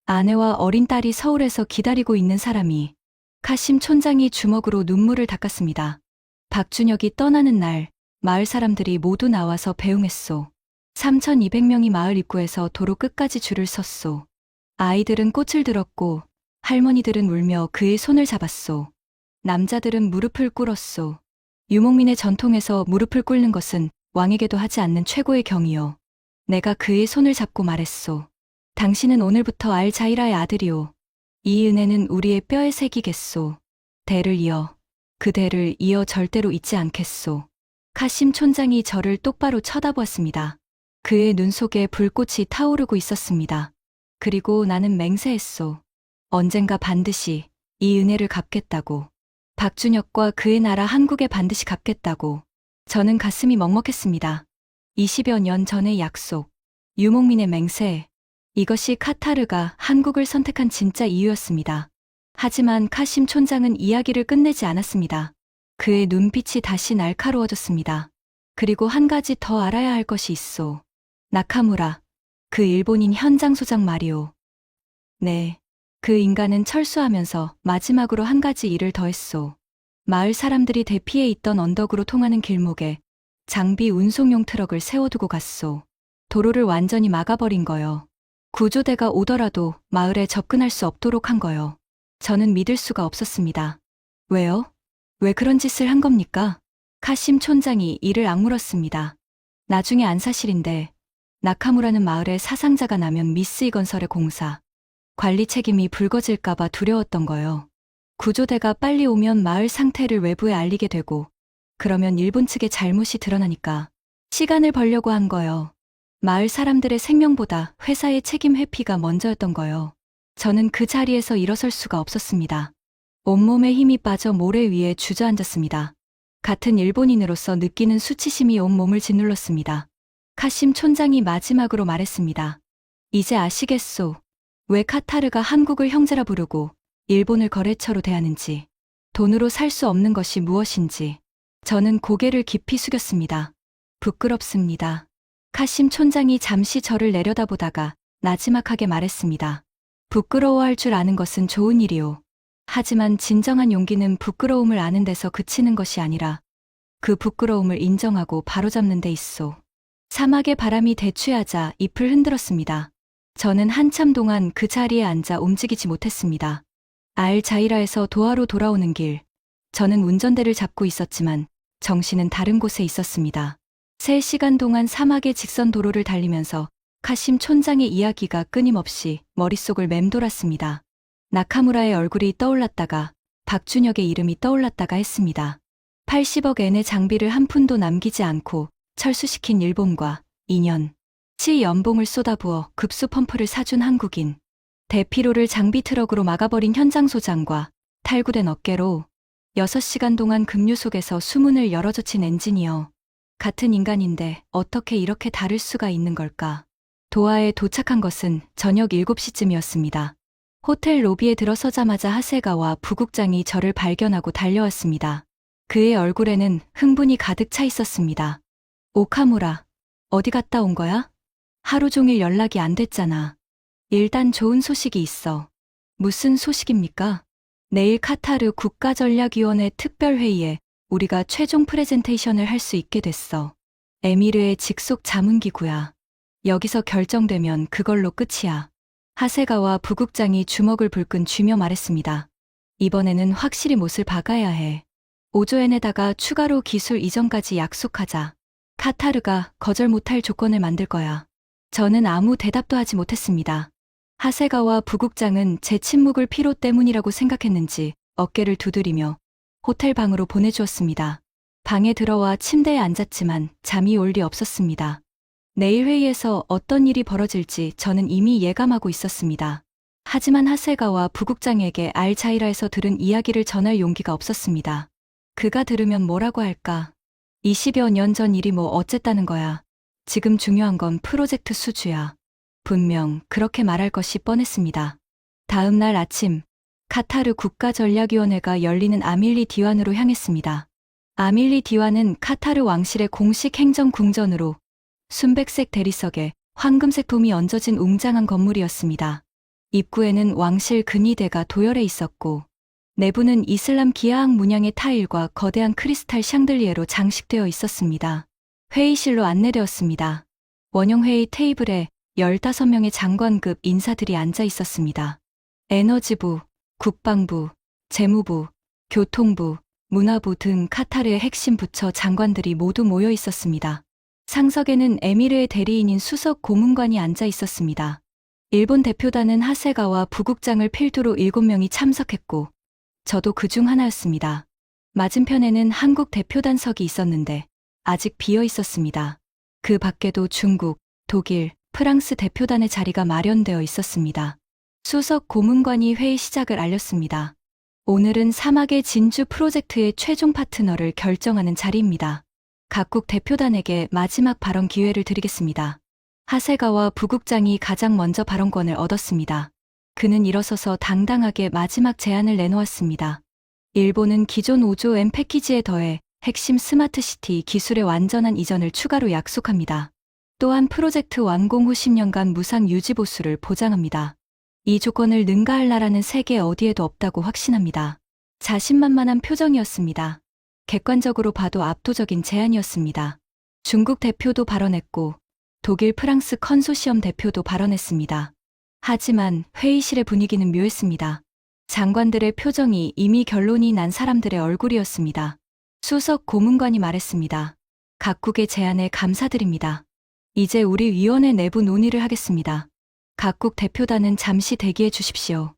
아내와 어린 딸이 서울에서 기다리고 있는 사람이. 카심 촌장이 주먹으로 눈물을 닦았습니다. 박준혁이 떠나는 날 마을 사람들이 모두 나와서 배웅했소. 3,200명이 마을 입구에서 도로 끝까지 줄을 섰소. 아이들은 꽃을 들었고 할머니들은 울며 그의 손을 잡았소. 남자들은 무릎을 꿇었소. 유목민의 전통에서 무릎을 꿇는 것은 왕에게도 하지 않는 최고의 경이요. 내가 그의 손을 잡고 말했소. 당신은 오늘부터 알자이라의 아들이오. 이 은혜는 우리의 뼈에 새기겠소. 대를 이어, 그 대를 이어 절대로 잊지 않겠소. 카심 촌장이 저를 똑바로 쳐다보았습니다. 그의 눈 속에 불꽃이 타오르고 있었습니다. 그리고 나는 맹세했소. 언젠가 반드시 이 은혜를 갚겠다고. 박준혁과 그의 나라 한국에 반드시 갚겠다고. 저는 가슴이 먹먹했습니다. 20여 년 전의 약속, 유목민의 맹세, 이것이 카타르가 한국을 선택한 진짜 이유였습니다. 하지만 카심 촌장은 이야기를 끝내지 않았습니다. 그의 눈빛이 다시 날카로워졌습니다. 그리고 한 가지 더 알아야 할 것이 있소. 나카무라, 그 일본인 현장 소장 말이오. 네, 그 인간은 철수하면서 마지막으로 한 가지 일을 더 했소. 마을 사람들이 대피해 있던 언덕으로 통하는 길목에 장비 운송용 트럭을 세워두고 갔소. 도로를 완전히 막아버린 거요. 구조대가 오더라도 마을에 접근할 수 없도록 한 거요. 저는 믿을 수가 없었습니다. 왜요? 왜 그런 짓을 한 겁니까? 카심 촌장이 이를 악물었습니다. 나중에 안사실인데 나카무라는 마을에 사상자가 나면 미쓰이 건설의 공사, 관리 책임이 불거질까봐 두려웠던 거요. 구조대가 빨리 오면 마을 상태를 외부에 알리게 되고 그러면 일본 측의 잘못이 드러나니까 시간을 벌려고 한 거요. 마을 사람들의 생명보다 회사의 책임 회피가 먼저였던 거요. 저는 그 자리에서 일어설 수가 없었습니다. 온몸에 힘이 빠져 모래 위에 주저앉았습니다. 같은 일본인으로서 느끼는 수치심이 온 몸을 짓눌렀습니다. 카심 촌장이 마지막으로 말했습니다. 이제 아시겠소. 왜 카타르가 한국을 형제라 부르고 일본을 거래처로 대하는지, 돈으로 살 수 없는 것이 무엇인지. 저는 고개를 깊이 숙였습니다. 부끄럽습니다. 카심 촌장이 잠시 저를 내려다보다가 나지막하게 말했습니다. 부끄러워할 줄 아는 것은 좋은 일이오. 하지만 진정한 용기는 부끄러움을 아는 데서 그치는 것이 아니라 그 부끄러움을 인정하고 바로잡는 데 있소. 사막의 바람이 대추하자 잎을 흔들었습니다. 저는 한참 동안 그 자리에 앉아 움직이지 못했습니다. 알자이라에서 도하로 돌아오는 길, 저는 운전대를 잡고 있었지만 정신은 다른 곳에 있었습니다. 3시간 동안 사막의 직선 도로를 달리면서 카심 촌장의 이야기가 끊임없이 머릿속을 맴돌았습니다. 나카무라의 얼굴이 떠올랐다가 박준혁의 이름이 떠올랐다가 했습니다. 80억 엔의 장비를 한 푼도 남기지 않고 철수시킨 일본과 2년 치 연봉을 쏟아부어 급수 펌프를 사준 한국인, 대피로를 장비 트럭으로 막아버린 현장 소장과 탈구된 어깨로 6시간 동안 급류 속에서 수문을 열어젖힌 엔지니어. 같은 인간인데 어떻게 이렇게 다를 수가 있는 걸까? 도하에 도착한 것은 저녁 7시쯤이었습니다. 호텔 로비에 들어서자마자 하세가와 부국장이 저를 발견하고 달려왔습니다. 그의 얼굴에는 흥분이 가득 차 있었습니다. 오카무라, 어디 갔다 온 거야? 하루 종일 연락이 안 됐잖아. 일단 좋은 소식이 있어. 무슨 소식입니까? 내일 카타르 국가전략위원회 특별회의에 우리가 최종 프레젠테이션을 할 수 있게 됐어. 에미르의 직속 자문기구야. 여기서 결정되면 그걸로 끝이야. 하세가와 부국장이 주먹을 불끈 쥐며 말했습니다. 이번에는 확실히 못을 박아야 해. 5조엔에다가 추가로 기술 이전까지 약속하자. 카타르가 거절 못할 조건을 만들 거야. 저는 아무 대답도 하지 못했습니다. 하세가와 부국장은 제 침묵을 피로 때문이라고 생각했는지 어깨를 두드리며 호텔 방으로 보내주었습니다. 방에 들어와 침대에 앉았지만 잠이 올 리 없었습니다. 내일 회의에서 어떤 일이 벌어질지 저는 이미 예감하고 있었습니다. 하지만 하세가와 부국장에게 알자이라에서 들은 이야기를 전할 용기가 없었습니다. 그가 들으면 뭐라고 할까? 20여 년 전 일이 뭐 어쨌다는 거야. 지금 중요한 건 프로젝트 수주야. 분명 그렇게 말할 것이 뻔했습니다. 다음 날 아침, 카타르 국가전략위원회가 열리는 아밀리 디완으로 향했습니다. 아밀리 디완은 카타르 왕실의 공식 행정궁전으로 순백색 대리석에 황금색 돔이 얹어진 웅장한 건물이었습니다. 입구에는 왕실 근위대가 도열해 있었고 내부는 이슬람 기하학 문양의 타일과 거대한 크리스탈 샹들리에로 장식되어 있었습니다. 회의실로 안내되었습니다. 원형 회의 테이블에 15명의 장관급 인사들이 앉아 있었습니다. 에너지부, 국방부, 재무부, 교통부, 문화부 등 카타르의 핵심 부처 장관들이 모두 모여 있었습니다. 상석에는 에미르의 대리인인 수석 고문관이 앉아 있었습니다. 일본 대표단은 하세가와 부국장을 필두로 7명이 참석했고 저도 그중 하나였습니다. 맞은편에는 한국 대표단석이 있었는데 아직 비어 있었습니다. 그 밖에도 중국, 독일, 프랑스 대표단의 자리가 마련되어 있었습니다. 수석 고문관이 회의 시작을 알렸습니다. 오늘은 사막의 진주 프로젝트의 최종 파트너를 결정하는 자리입니다. 각국 대표단에게 마지막 발언 기회를 드리겠습니다. 하세가와 부국장이 가장 먼저 발언권을 얻었습니다. 그는 일어서서 당당하게 마지막 제안을 내놓았습니다. 일본은 기존 5조 엔 패키지에 더해 핵심 스마트시티 기술의 완전한 이전을 추가로 약속합니다. 또한 프로젝트 완공 후 10년간 무상 유지 보수를 보장합니다. 이 조건을 능가할 나라는 세계 어디에도 없다고 확신합니다. 자신만만한 표정이었습니다. 객관적으로 봐도 압도적인 제안이었습니다. 중국 대표도 발언했고 독일 프랑스 컨소시엄 대표도 발언했습니다. 하지만 회의실의 분위기는 묘했습니다. 장관들의 표정이 이미 결론이 난 사람들의 얼굴이었습니다. 수석 고문관이 말했습니다. 각국의 제안에 감사드립니다. 이제 우리 위원회 내부 논의를 하겠습니다. 각국 대표단은 잠시 대기해 주십시오.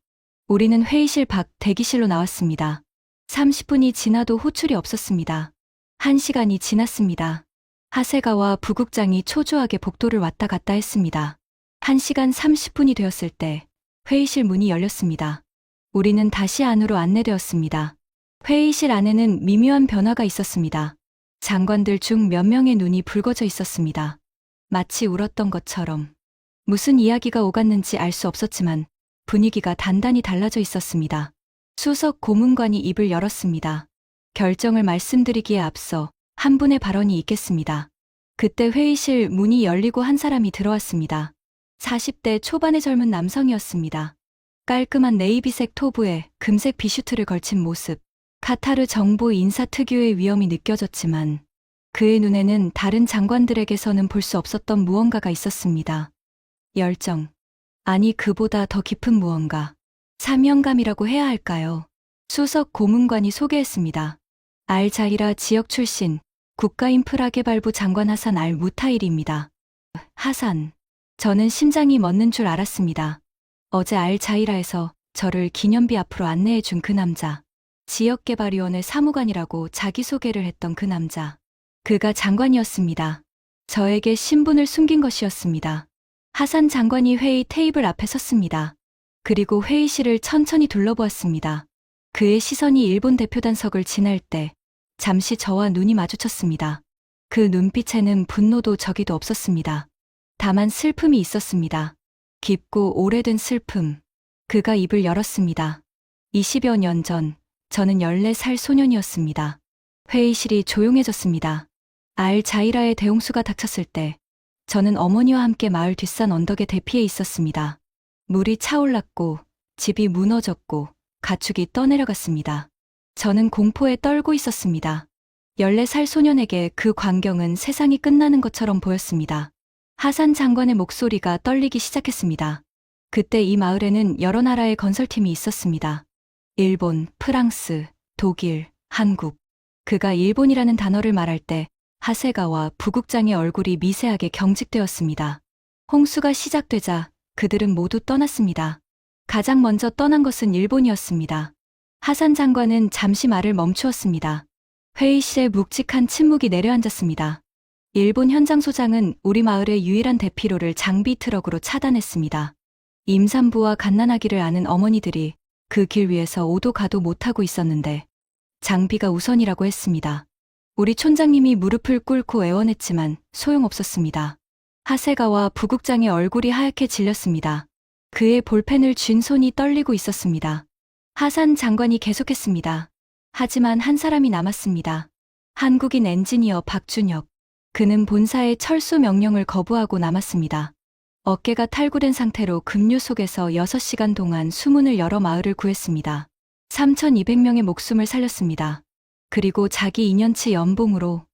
우리는 회의실 밖 대기실로 나왔습니다. 30분이 지나도 호출이 없었습니다. 1시간이 지났습니다. 하세가와 부국장이 초조하게 복도를 왔다 갔다 했습니다. 1시간 30분이 되었을 때 회의실 문이 열렸습니다. 우리는 다시 안으로 안내되었습니다. 회의실 안에는 미묘한 변화가 있었습니다. 장관들 중 몇 명의 눈이 붉어져 있었습니다. 마치 울었던 것처럼. 무슨 이야기가 오갔는지 알 수 없었지만 분위기가 단단히 달라져 있었습니다. 수석 고문관이 입을 열었습니다. 결정을 말씀드리기에 앞서 한 분의 발언이 있겠습니다. 그때 회의실 문이 열리고 한 사람이 들어왔습니다. 40대 초반의 젊은 남성이었습니다. 깔끔한 네이비색 토브에 금색 비슈트를 걸친 모습. 카타르 정부 인사 특유의 위엄이 느껴졌지만 그의 눈에는 다른 장관들에게서는 볼 수 없었던 무언가가 있었습니다. 열정. 아니 그보다 더 깊은 무언가. 사명감이라고 해야 할까요? 수석 고문관이 소개했습니다. 알 자히라 지역 출신 국가인프라개발부 장관 하산 알 무타일입니다. 하산. 저는 심장이 멎는 줄 알았습니다. 어제 알 자히라에서 저를 기념비 앞으로 안내해 준 그 남자. 지역개발위원회 사무관이라고 자기소개를 했던 그 남자. 그가 장관이었습니다. 저에게 신분을 숨긴 것이었습니다. 하산 장관이 회의 테이블 앞에 섰습니다. 그리고 회의실을 천천히 둘러보았습니다. 그의 시선이 일본 대표단석을 지날 때 잠시 저와 눈이 마주쳤습니다. 그 눈빛에는 분노도 저기도 없었습니다. 다만 슬픔이 있었습니다. 깊고 오래된 슬픔. 그가 입을 열었습니다. 20여 년 전 저는 14살 소년이었습니다. 회의실이 조용해졌습니다. 알 자이라의 대홍수가 닥쳤을 때 저는 어머니와 함께 마을 뒷산 언덕에 대피해 있었습니다. 물이 차올랐고 집이 무너졌고 가축이 떠내려갔습니다. 저는 공포에 떨고 있었습니다. 14살 소년에게 그 광경은 세상이 끝나는 것처럼 보였습니다. 하산 장관의 목소리가 떨리기 시작했습니다. 그때 이 마을에는 여러 나라의 건설팀이 있었습니다. 일본, 프랑스, 독일, 한국. 그가 일본이라는 단어를 말할 때 하세가와 부국장의 얼굴이 미세하게 경직되었습니다. 홍수가 시작되자 그들은 모두 떠났습니다. 가장 먼저 떠난 것은 일본이었습니다. 하산 장관은 잠시 말을 멈추었습니다. 회의실에 묵직한 침묵이 내려앉았습니다. 일본 현장 소장은 우리 마을의 유일한 대피로를 장비 트럭으로 차단했습니다. 임산부와 갓난아기를 아는 어머니들이 그 길 위에서 오도 가도 못하고 있었는데 장비가 우선이라고 했습니다. 우리 촌장님이 무릎을 꿇고 애원했지만 소용없었습니다. 하세가와 부국장의 얼굴이 하얗게 질렸습니다. 그의 볼펜을 쥔 손이 떨리고 있었습니다. 하산 장관이 계속했습니다. 하지만 한 사람이 남았습니다. 한국인 엔지니어 박준혁. 그는 본사의 철수 명령을 거부하고 남았습니다. 어깨가 탈구된 상태로 급류 속에서 6시간 동안 수문을 열어 마을을 구했습니다. 3,200명의 목숨을 살렸습니다. 그리고 자기 2년치 연봉으로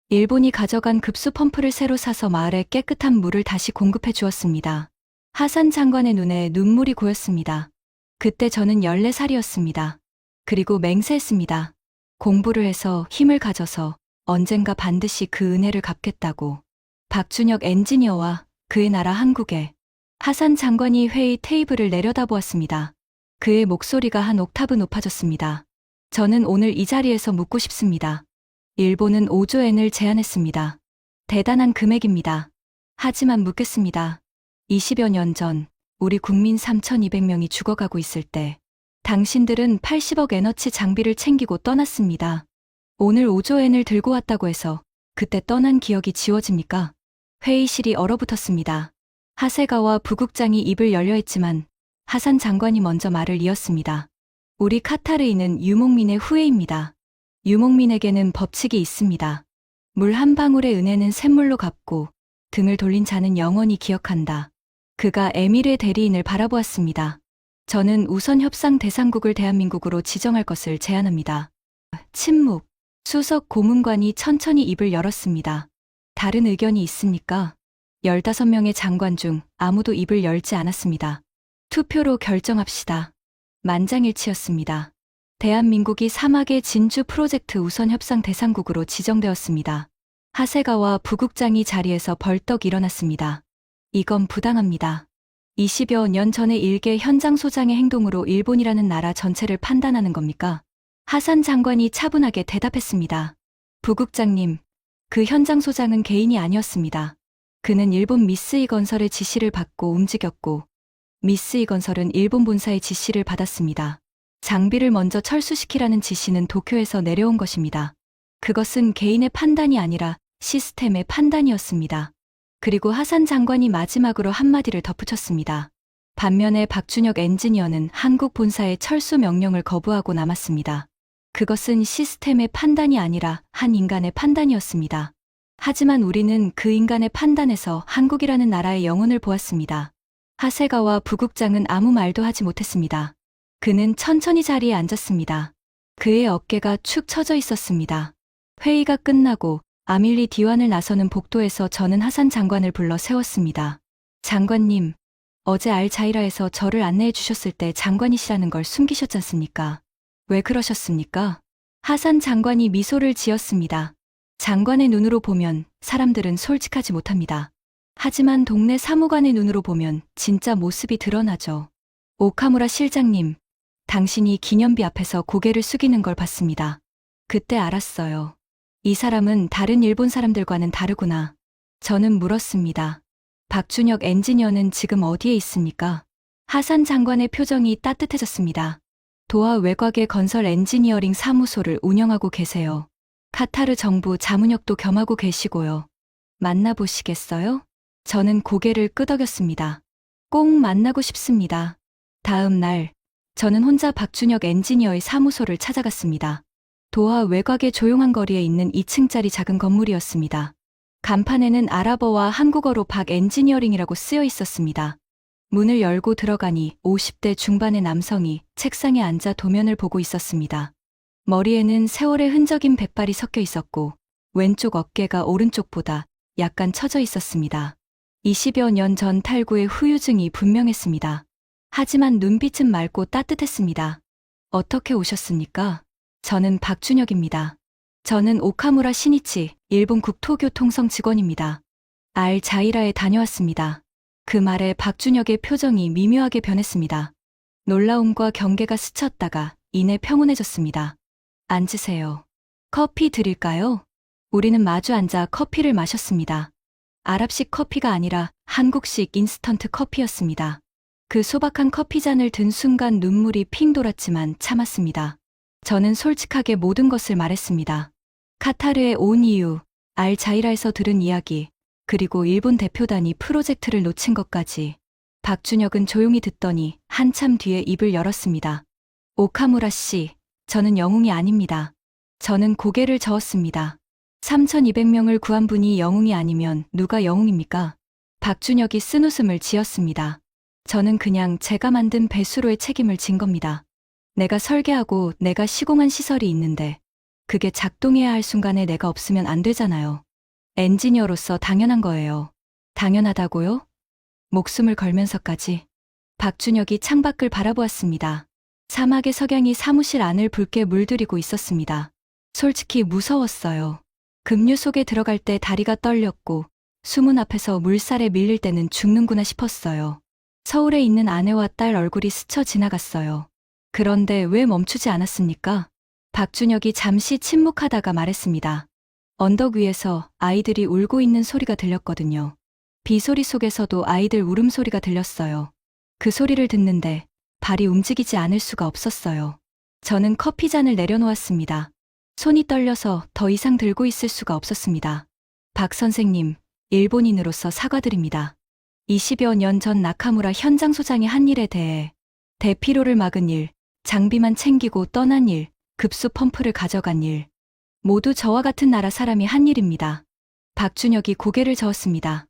일본이 가져간 급수 펌프를 새로 사서 마을에 깨끗한 물을 다시 공급해 주었습니다. 하산 장관의 눈에 눈물이 고였습니다. 그때 저는 14살이었습니다. 그리고 맹세했습니다. 공부를 해서 힘을 가져서 언젠가 반드시 그 은혜를 갚겠다고. 박준혁 엔지니어와 그의 나라 한국에. 하산 장관이 회의 테이블을 내려다보았습니다. 그의 목소리가 한 옥타브 높아졌습니다. 저는 오늘 이 자리에서 묻고 싶습니다. 일본은 5조 엔을 제안했습니다. 대단한 금액입니다. 하지만 묻겠습니다. 20여 년 전 우리 국민 3,200명이 죽어가고 있을 때 당신들은 80억 에너치 장비를 챙기고 떠났습니다. 오늘 5조 엔을 들고 왔다고 해서 그때 떠난 기억이 지워집니까? 회의실이 얼어붙었습니다. 하세가와 부국장이 입을 열려 했지만 하산 장관이 먼저 말을 이었습니다. 우리 카타르인은 유목민의 후예입니다. 유목민에게는 법칙이 있습니다. 물 한 방울의 은혜는 샘물로 갚고 등을 돌린 자는 영원히 기억한다. 그가 에미르의 대리인을 바라보았습니다. 저는 우선 협상 대상국을 대한민국으로 지정할 것을 제안합니다. 침묵. 수석 고문관이 천천히 입을 열었습니다. 다른 의견이 있습니까? 15명의 장관 중 아무도 입을 열지 않았습니다. 투표로 결정합시다. 만장일치였습니다. 대한민국이 사막의 진주 프로젝트 우선 협상 대상국으로 지정되었습니다. 하세가와 부국장이 자리에서 벌떡 일어났습니다. 이건 부당합니다. 20여 년 전의 일개 현장 소장의 행동으로 일본이라는 나라 전체를 판단하는 겁니까? 하산 장관이 차분하게 대답했습니다. 부국장님, 그 현장 소장은 개인이 아니었습니다. 그는 일본 미쓰이 건설의 지시를 받고 움직였고 미쓰이 건설은 일본 본사의 지시를 받았습니다. 장비를 먼저 철수시키라는 지시는 도쿄에서 내려온 것입니다. 그것은 개인의 판단이 아니라 시스템의 판단이었습니다. 그리고 하산 장관이 마지막으로 한마디를 덧붙였습니다. 반면에 박준혁 엔지니어는 한국 본사의 철수 명령을 거부하고 남았습니다. 그것은 시스템의 판단이 아니라 한 인간의 판단이었습니다. 하지만 우리는 그 인간의 판단에서 한국이라는 나라의 영혼을 보았습니다. 하세가와 부국장은 아무 말도 하지 못했습니다. 그는 천천히 자리에 앉았습니다. 그의 어깨가 축 처져 있었습니다. 회의가 끝나고 아밀리 디완을 나서는 복도에서 저는 하산 장관을 불러 세웠습니다. 장관님, 어제 알자이라에서 저를 안내해 주셨을 때 장관이시라는 걸 숨기셨지 않습니까? 왜 그러셨습니까? 하산 장관이 미소를 지었습니다. 장관의 눈으로 보면 사람들은 솔직하지 못합니다. 하지만 동네 사무관의 눈으로 보면 진짜 모습이 드러나죠. 오카무라 실장님, 당신이 기념비 앞에서 고개를 숙이는 걸 봤습니다. 그때 알았어요. 이 사람은 다른 일본 사람들과는 다르구나. 저는 물었습니다. 박준혁 엔지니어는 지금 어디에 있습니까? 하산 장관의 표정이 따뜻해졌습니다. 도하 외곽의 건설 엔지니어링 사무소를 운영하고 계세요. 카타르 정부 자문역도 겸하고 계시고요. 만나보시겠어요? 저는 고개를 끄덕였습니다. 꼭 만나고 싶습니다. 다음 날, 저는 혼자 박준혁 엔지니어의 사무소를 찾아갔습니다. 도하 외곽의 조용한 거리에 있는 2층짜리 작은 건물이었습니다. 간판에는 아랍어와 한국어로 박 엔지니어링이라고 쓰여 있었습니다. 문을 열고 들어가니 50대 중반의 남성이 책상에 앉아 도면을 보고 있었습니다. 머리에는 세월의 흔적인 백발이 섞여 있었고 왼쪽 어깨가 오른쪽보다 약간 처져 있었습니다. 20여 년 전 탈구의 후유증이 분명했습니다. 하지만 눈빛은 맑고 따뜻했습니다. 어떻게 오셨습니까? 저는 박준혁입니다. 저는 오카무라 시니치, 일본 국토교통성 직원입니다. 알자이라에 다녀왔습니다. 그 말에 박준혁의 표정이 미묘하게 변했습니다. 놀라움과 경계가 스쳤다가 이내 평온해졌습니다. 앉으세요. 커피 드릴까요? 우리는 마주 앉아 커피를 마셨습니다. 아랍식 커피가 아니라 한국식 인스턴트 커피였습니다. 그 소박한 커피잔을 든 순간 눈물이 핑 돌았지만 참았습니다. 저는 솔직하게 모든 것을 말했습니다. 카타르에 온 이유, 알자이라에서 들은 이야기, 그리고 일본 대표단이 프로젝트를 놓친 것까지. 박준혁은 조용히 듣더니 한참 뒤에 입을 열었습니다. 오카무라 씨, 저는 영웅이 아닙니다. 저는 고개를 저었습니다. 3,200명을 구한 분이 영웅이 아니면 누가 영웅입니까? 박준혁이 쓴웃음을 지었습니다. 저는 그냥 제가 만든 배수로의 책임을 진 겁니다. 내가 설계하고 내가 시공한 시설이 있는데 그게 작동해야 할 순간에 내가 없으면 안 되잖아요. 엔지니어로서 당연한 거예요. 당연하다고요? 목숨을 걸면서까지. 박준혁이 창밖을 바라보았습니다. 사막의 석양이 사무실 안을 붉게 물들이고 있었습니다. 솔직히 무서웠어요. 급류 속에 들어갈 때 다리가 떨렸고 수문 앞에서 물살에 밀릴 때는 죽는구나 싶었어요. 서울에 있는 아내와 딸 얼굴이 스쳐 지나갔어요. 그런데 왜 멈추지 않았습니까? 박준혁이 잠시 침묵하다가 말했습니다. 언덕 위에서 아이들이 울고 있는 소리가 들렸거든요. 비소리 속에서도 아이들 울음소리가 들렸어요. 그 소리를 듣는데 발이 움직이지 않을 수가 없었어요. 저는 커피잔을 내려놓았습니다. 손이 떨려서 더 이상 들고 있을 수가 없었습니다. 박 선생님, 일본인으로서 사과드립니다. 20여 년 전 나카무라 현장 소장이 한 일에 대해 대피로를 막은 일, 장비만 챙기고 떠난 일, 급수 펌프를 가져간 일. 모두 저와 같은 나라 사람이 한 일입니다. 박준혁이 고개를 저었습니다.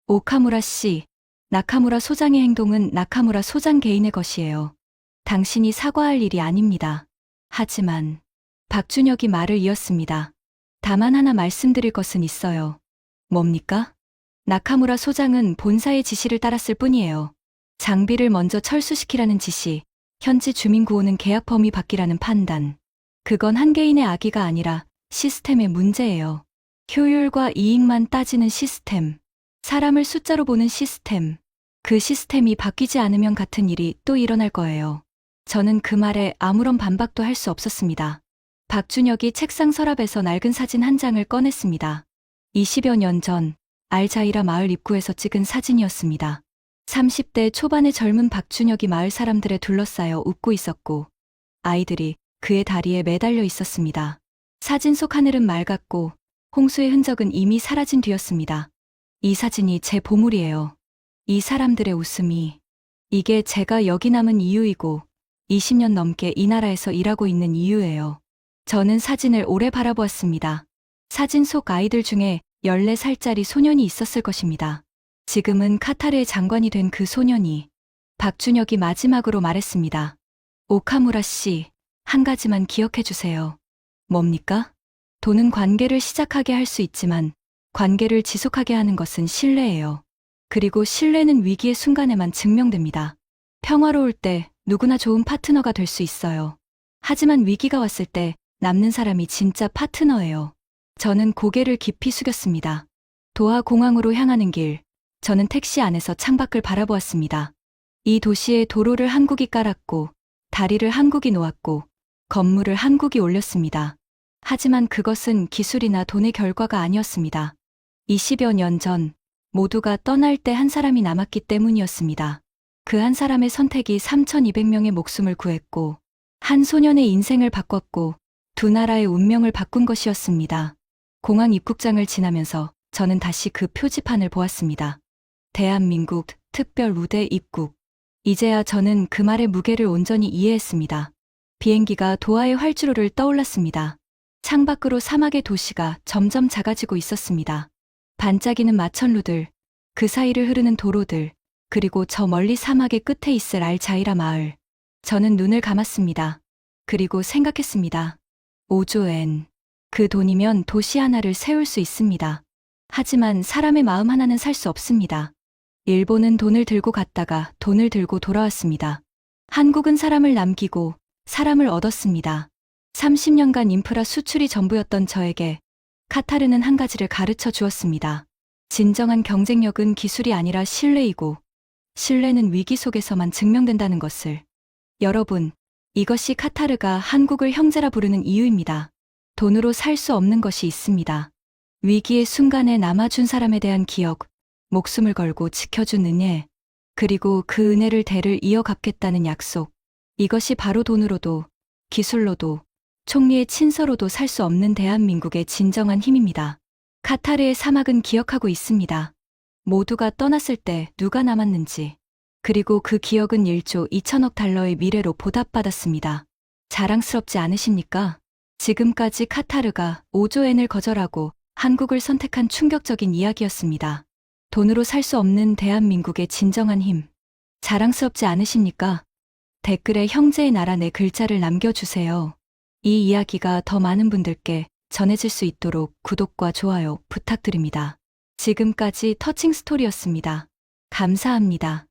오카무라 씨, 나카무라 소장의 행동은 나카무라 소장 개인의 것이에요. 당신이 사과할 일이 아닙니다. 하지만 박준혁이 말을 이었습니다. 다만 하나 말씀드릴 것은 있어요. 뭡니까? 나카무라 소장은 본사의 지시를 따랐을 뿐이에요. 장비를 먼저 철수시키라는 지시, 현지 주민 구호는 계약 범위 밖이라는 판단. 그건 한 개인의 악의가 아니라 시스템의 문제예요. 효율과 이익만 따지는 시스템. 사람을 숫자로 보는 시스템. 그 시스템이 바뀌지 않으면 같은 일이 또 일어날 거예요. 저는 그 말에 아무런 반박도 할 수 없었습니다. 박준혁이 책상 서랍에서 낡은 사진 한 장을 꺼냈습니다. 20여 년 전 알자이라 마을 입구에서 찍은 사진이었습니다. 30대 초반의 젊은 박준혁이 마을 사람들에 둘러싸여 웃고 있었고 아이들이 그의 다리에 매달려 있었습니다. 사진 속 하늘은 맑았고 홍수의 흔적은 이미 사라진 뒤였습니다. 이 사진이 제 보물이에요. 이 사람들의 웃음이, 이게 제가 여기 남은 이유이고 20년 넘게 이 나라에서 일하고 있는 이유예요. 저는 사진을 오래 바라보았습니다. 사진 속 아이들 중에 14살짜리 소년이 있었을 것입니다. 지금은 카타르의 장관이 된 그 소년이 박준혁이 마지막으로 말했습니다. 오카무라 씨, 한 가지만 기억해 주세요. 뭡니까? 돈은 관계를 시작하게 할 수 있지만 관계를 지속하게 하는 것은 신뢰예요. 그리고 신뢰는 위기의 순간에만 증명됩니다. 평화로울 때 누구나 좋은 파트너가 될 수 있어요. 하지만 위기가 왔을 때 남는 사람이 진짜 파트너예요. 저는 고개를 깊이 숙였습니다. 도하 공항으로 향하는 길, 저는 택시 안에서 창밖을 바라보았습니다. 이 도시의 도로를 한국이 깔았고, 다리를 한국이 놓았고, 건물을 한국이 올렸습니다. 하지만 그것은 기술이나 돈의 결과가 아니었습니다. 20여 년 전, 모두가 떠날 때 한 사람이 남았기 때문이었습니다. 그 한 사람의 선택이 3,200명의 목숨을 구했고, 한 소년의 인생을 바꿨고, 두 나라의 운명을 바꾼 것이었습니다. 공항 입국장을 지나면서 저는 다시 그 표지판을 보았습니다. 대한민국 특별무대 입국. 이제야 저는 그 말의 무게를 온전히 이해했습니다. 비행기가 도하의 활주로를 떠올랐습니다. 창밖으로 사막의 도시가 점점 작아지고 있었습니다. 반짝이는 마천루들, 그 사이를 흐르는 도로들, 그리고 저 멀리 사막의 끝에 있을 알자이라 마을. 저는 눈을 감았습니다. 그리고 생각했습니다. 5조 엔. 그 돈이면 도시 하나를 세울 수 있습니다. 하지만 사람의 마음 하나는 살 수 없습니다. 일본은 돈을 들고 갔다가 돈을 들고 돌아왔습니다. 한국은 사람을 남기고 사람을 얻었습니다. 30년간 인프라 수출이 전부였던 저에게 카타르는 한 가지를 가르쳐 주었습니다. 진정한 경쟁력은 기술이 아니라 신뢰이고, 신뢰는 위기 속에서만 증명된다는 것을. 여러분, 이것이 카타르가 한국을 형제라 부르는 이유입니다. 돈으로 살 수 없는 것이 있습니다. 위기의 순간에 남아준 사람에 대한 기억, 목숨을 걸고 지켜준 은혜, 그리고 그 은혜를 대를 이어갚겠다는 약속. 이것이 바로 돈으로도, 기술로도, 총리의 친서로도 살 수 없는 대한민국의 진정한 힘입니다. 카타르의 사막은 기억하고 있습니다. 모두가 떠났을 때 누가 남았는지. 그리고 그 기억은 1조 2천억 달러의 미래로 보답받았습니다. 자랑스럽지 않으십니까? 지금까지 카타르가 5조 엔을 거절하고 한국을 선택한 충격적인 이야기였습니다. 돈으로 살 수 없는 대한민국의 진정한 힘. 자랑스럽지 않으십니까? 댓글에 형제의 나라 네 글자를 남겨주세요. 이 이야기가 더 많은 분들께 전해질 수 있도록 구독과 좋아요 부탁드립니다. 지금까지 터칭 스토리였습니다. 감사합니다.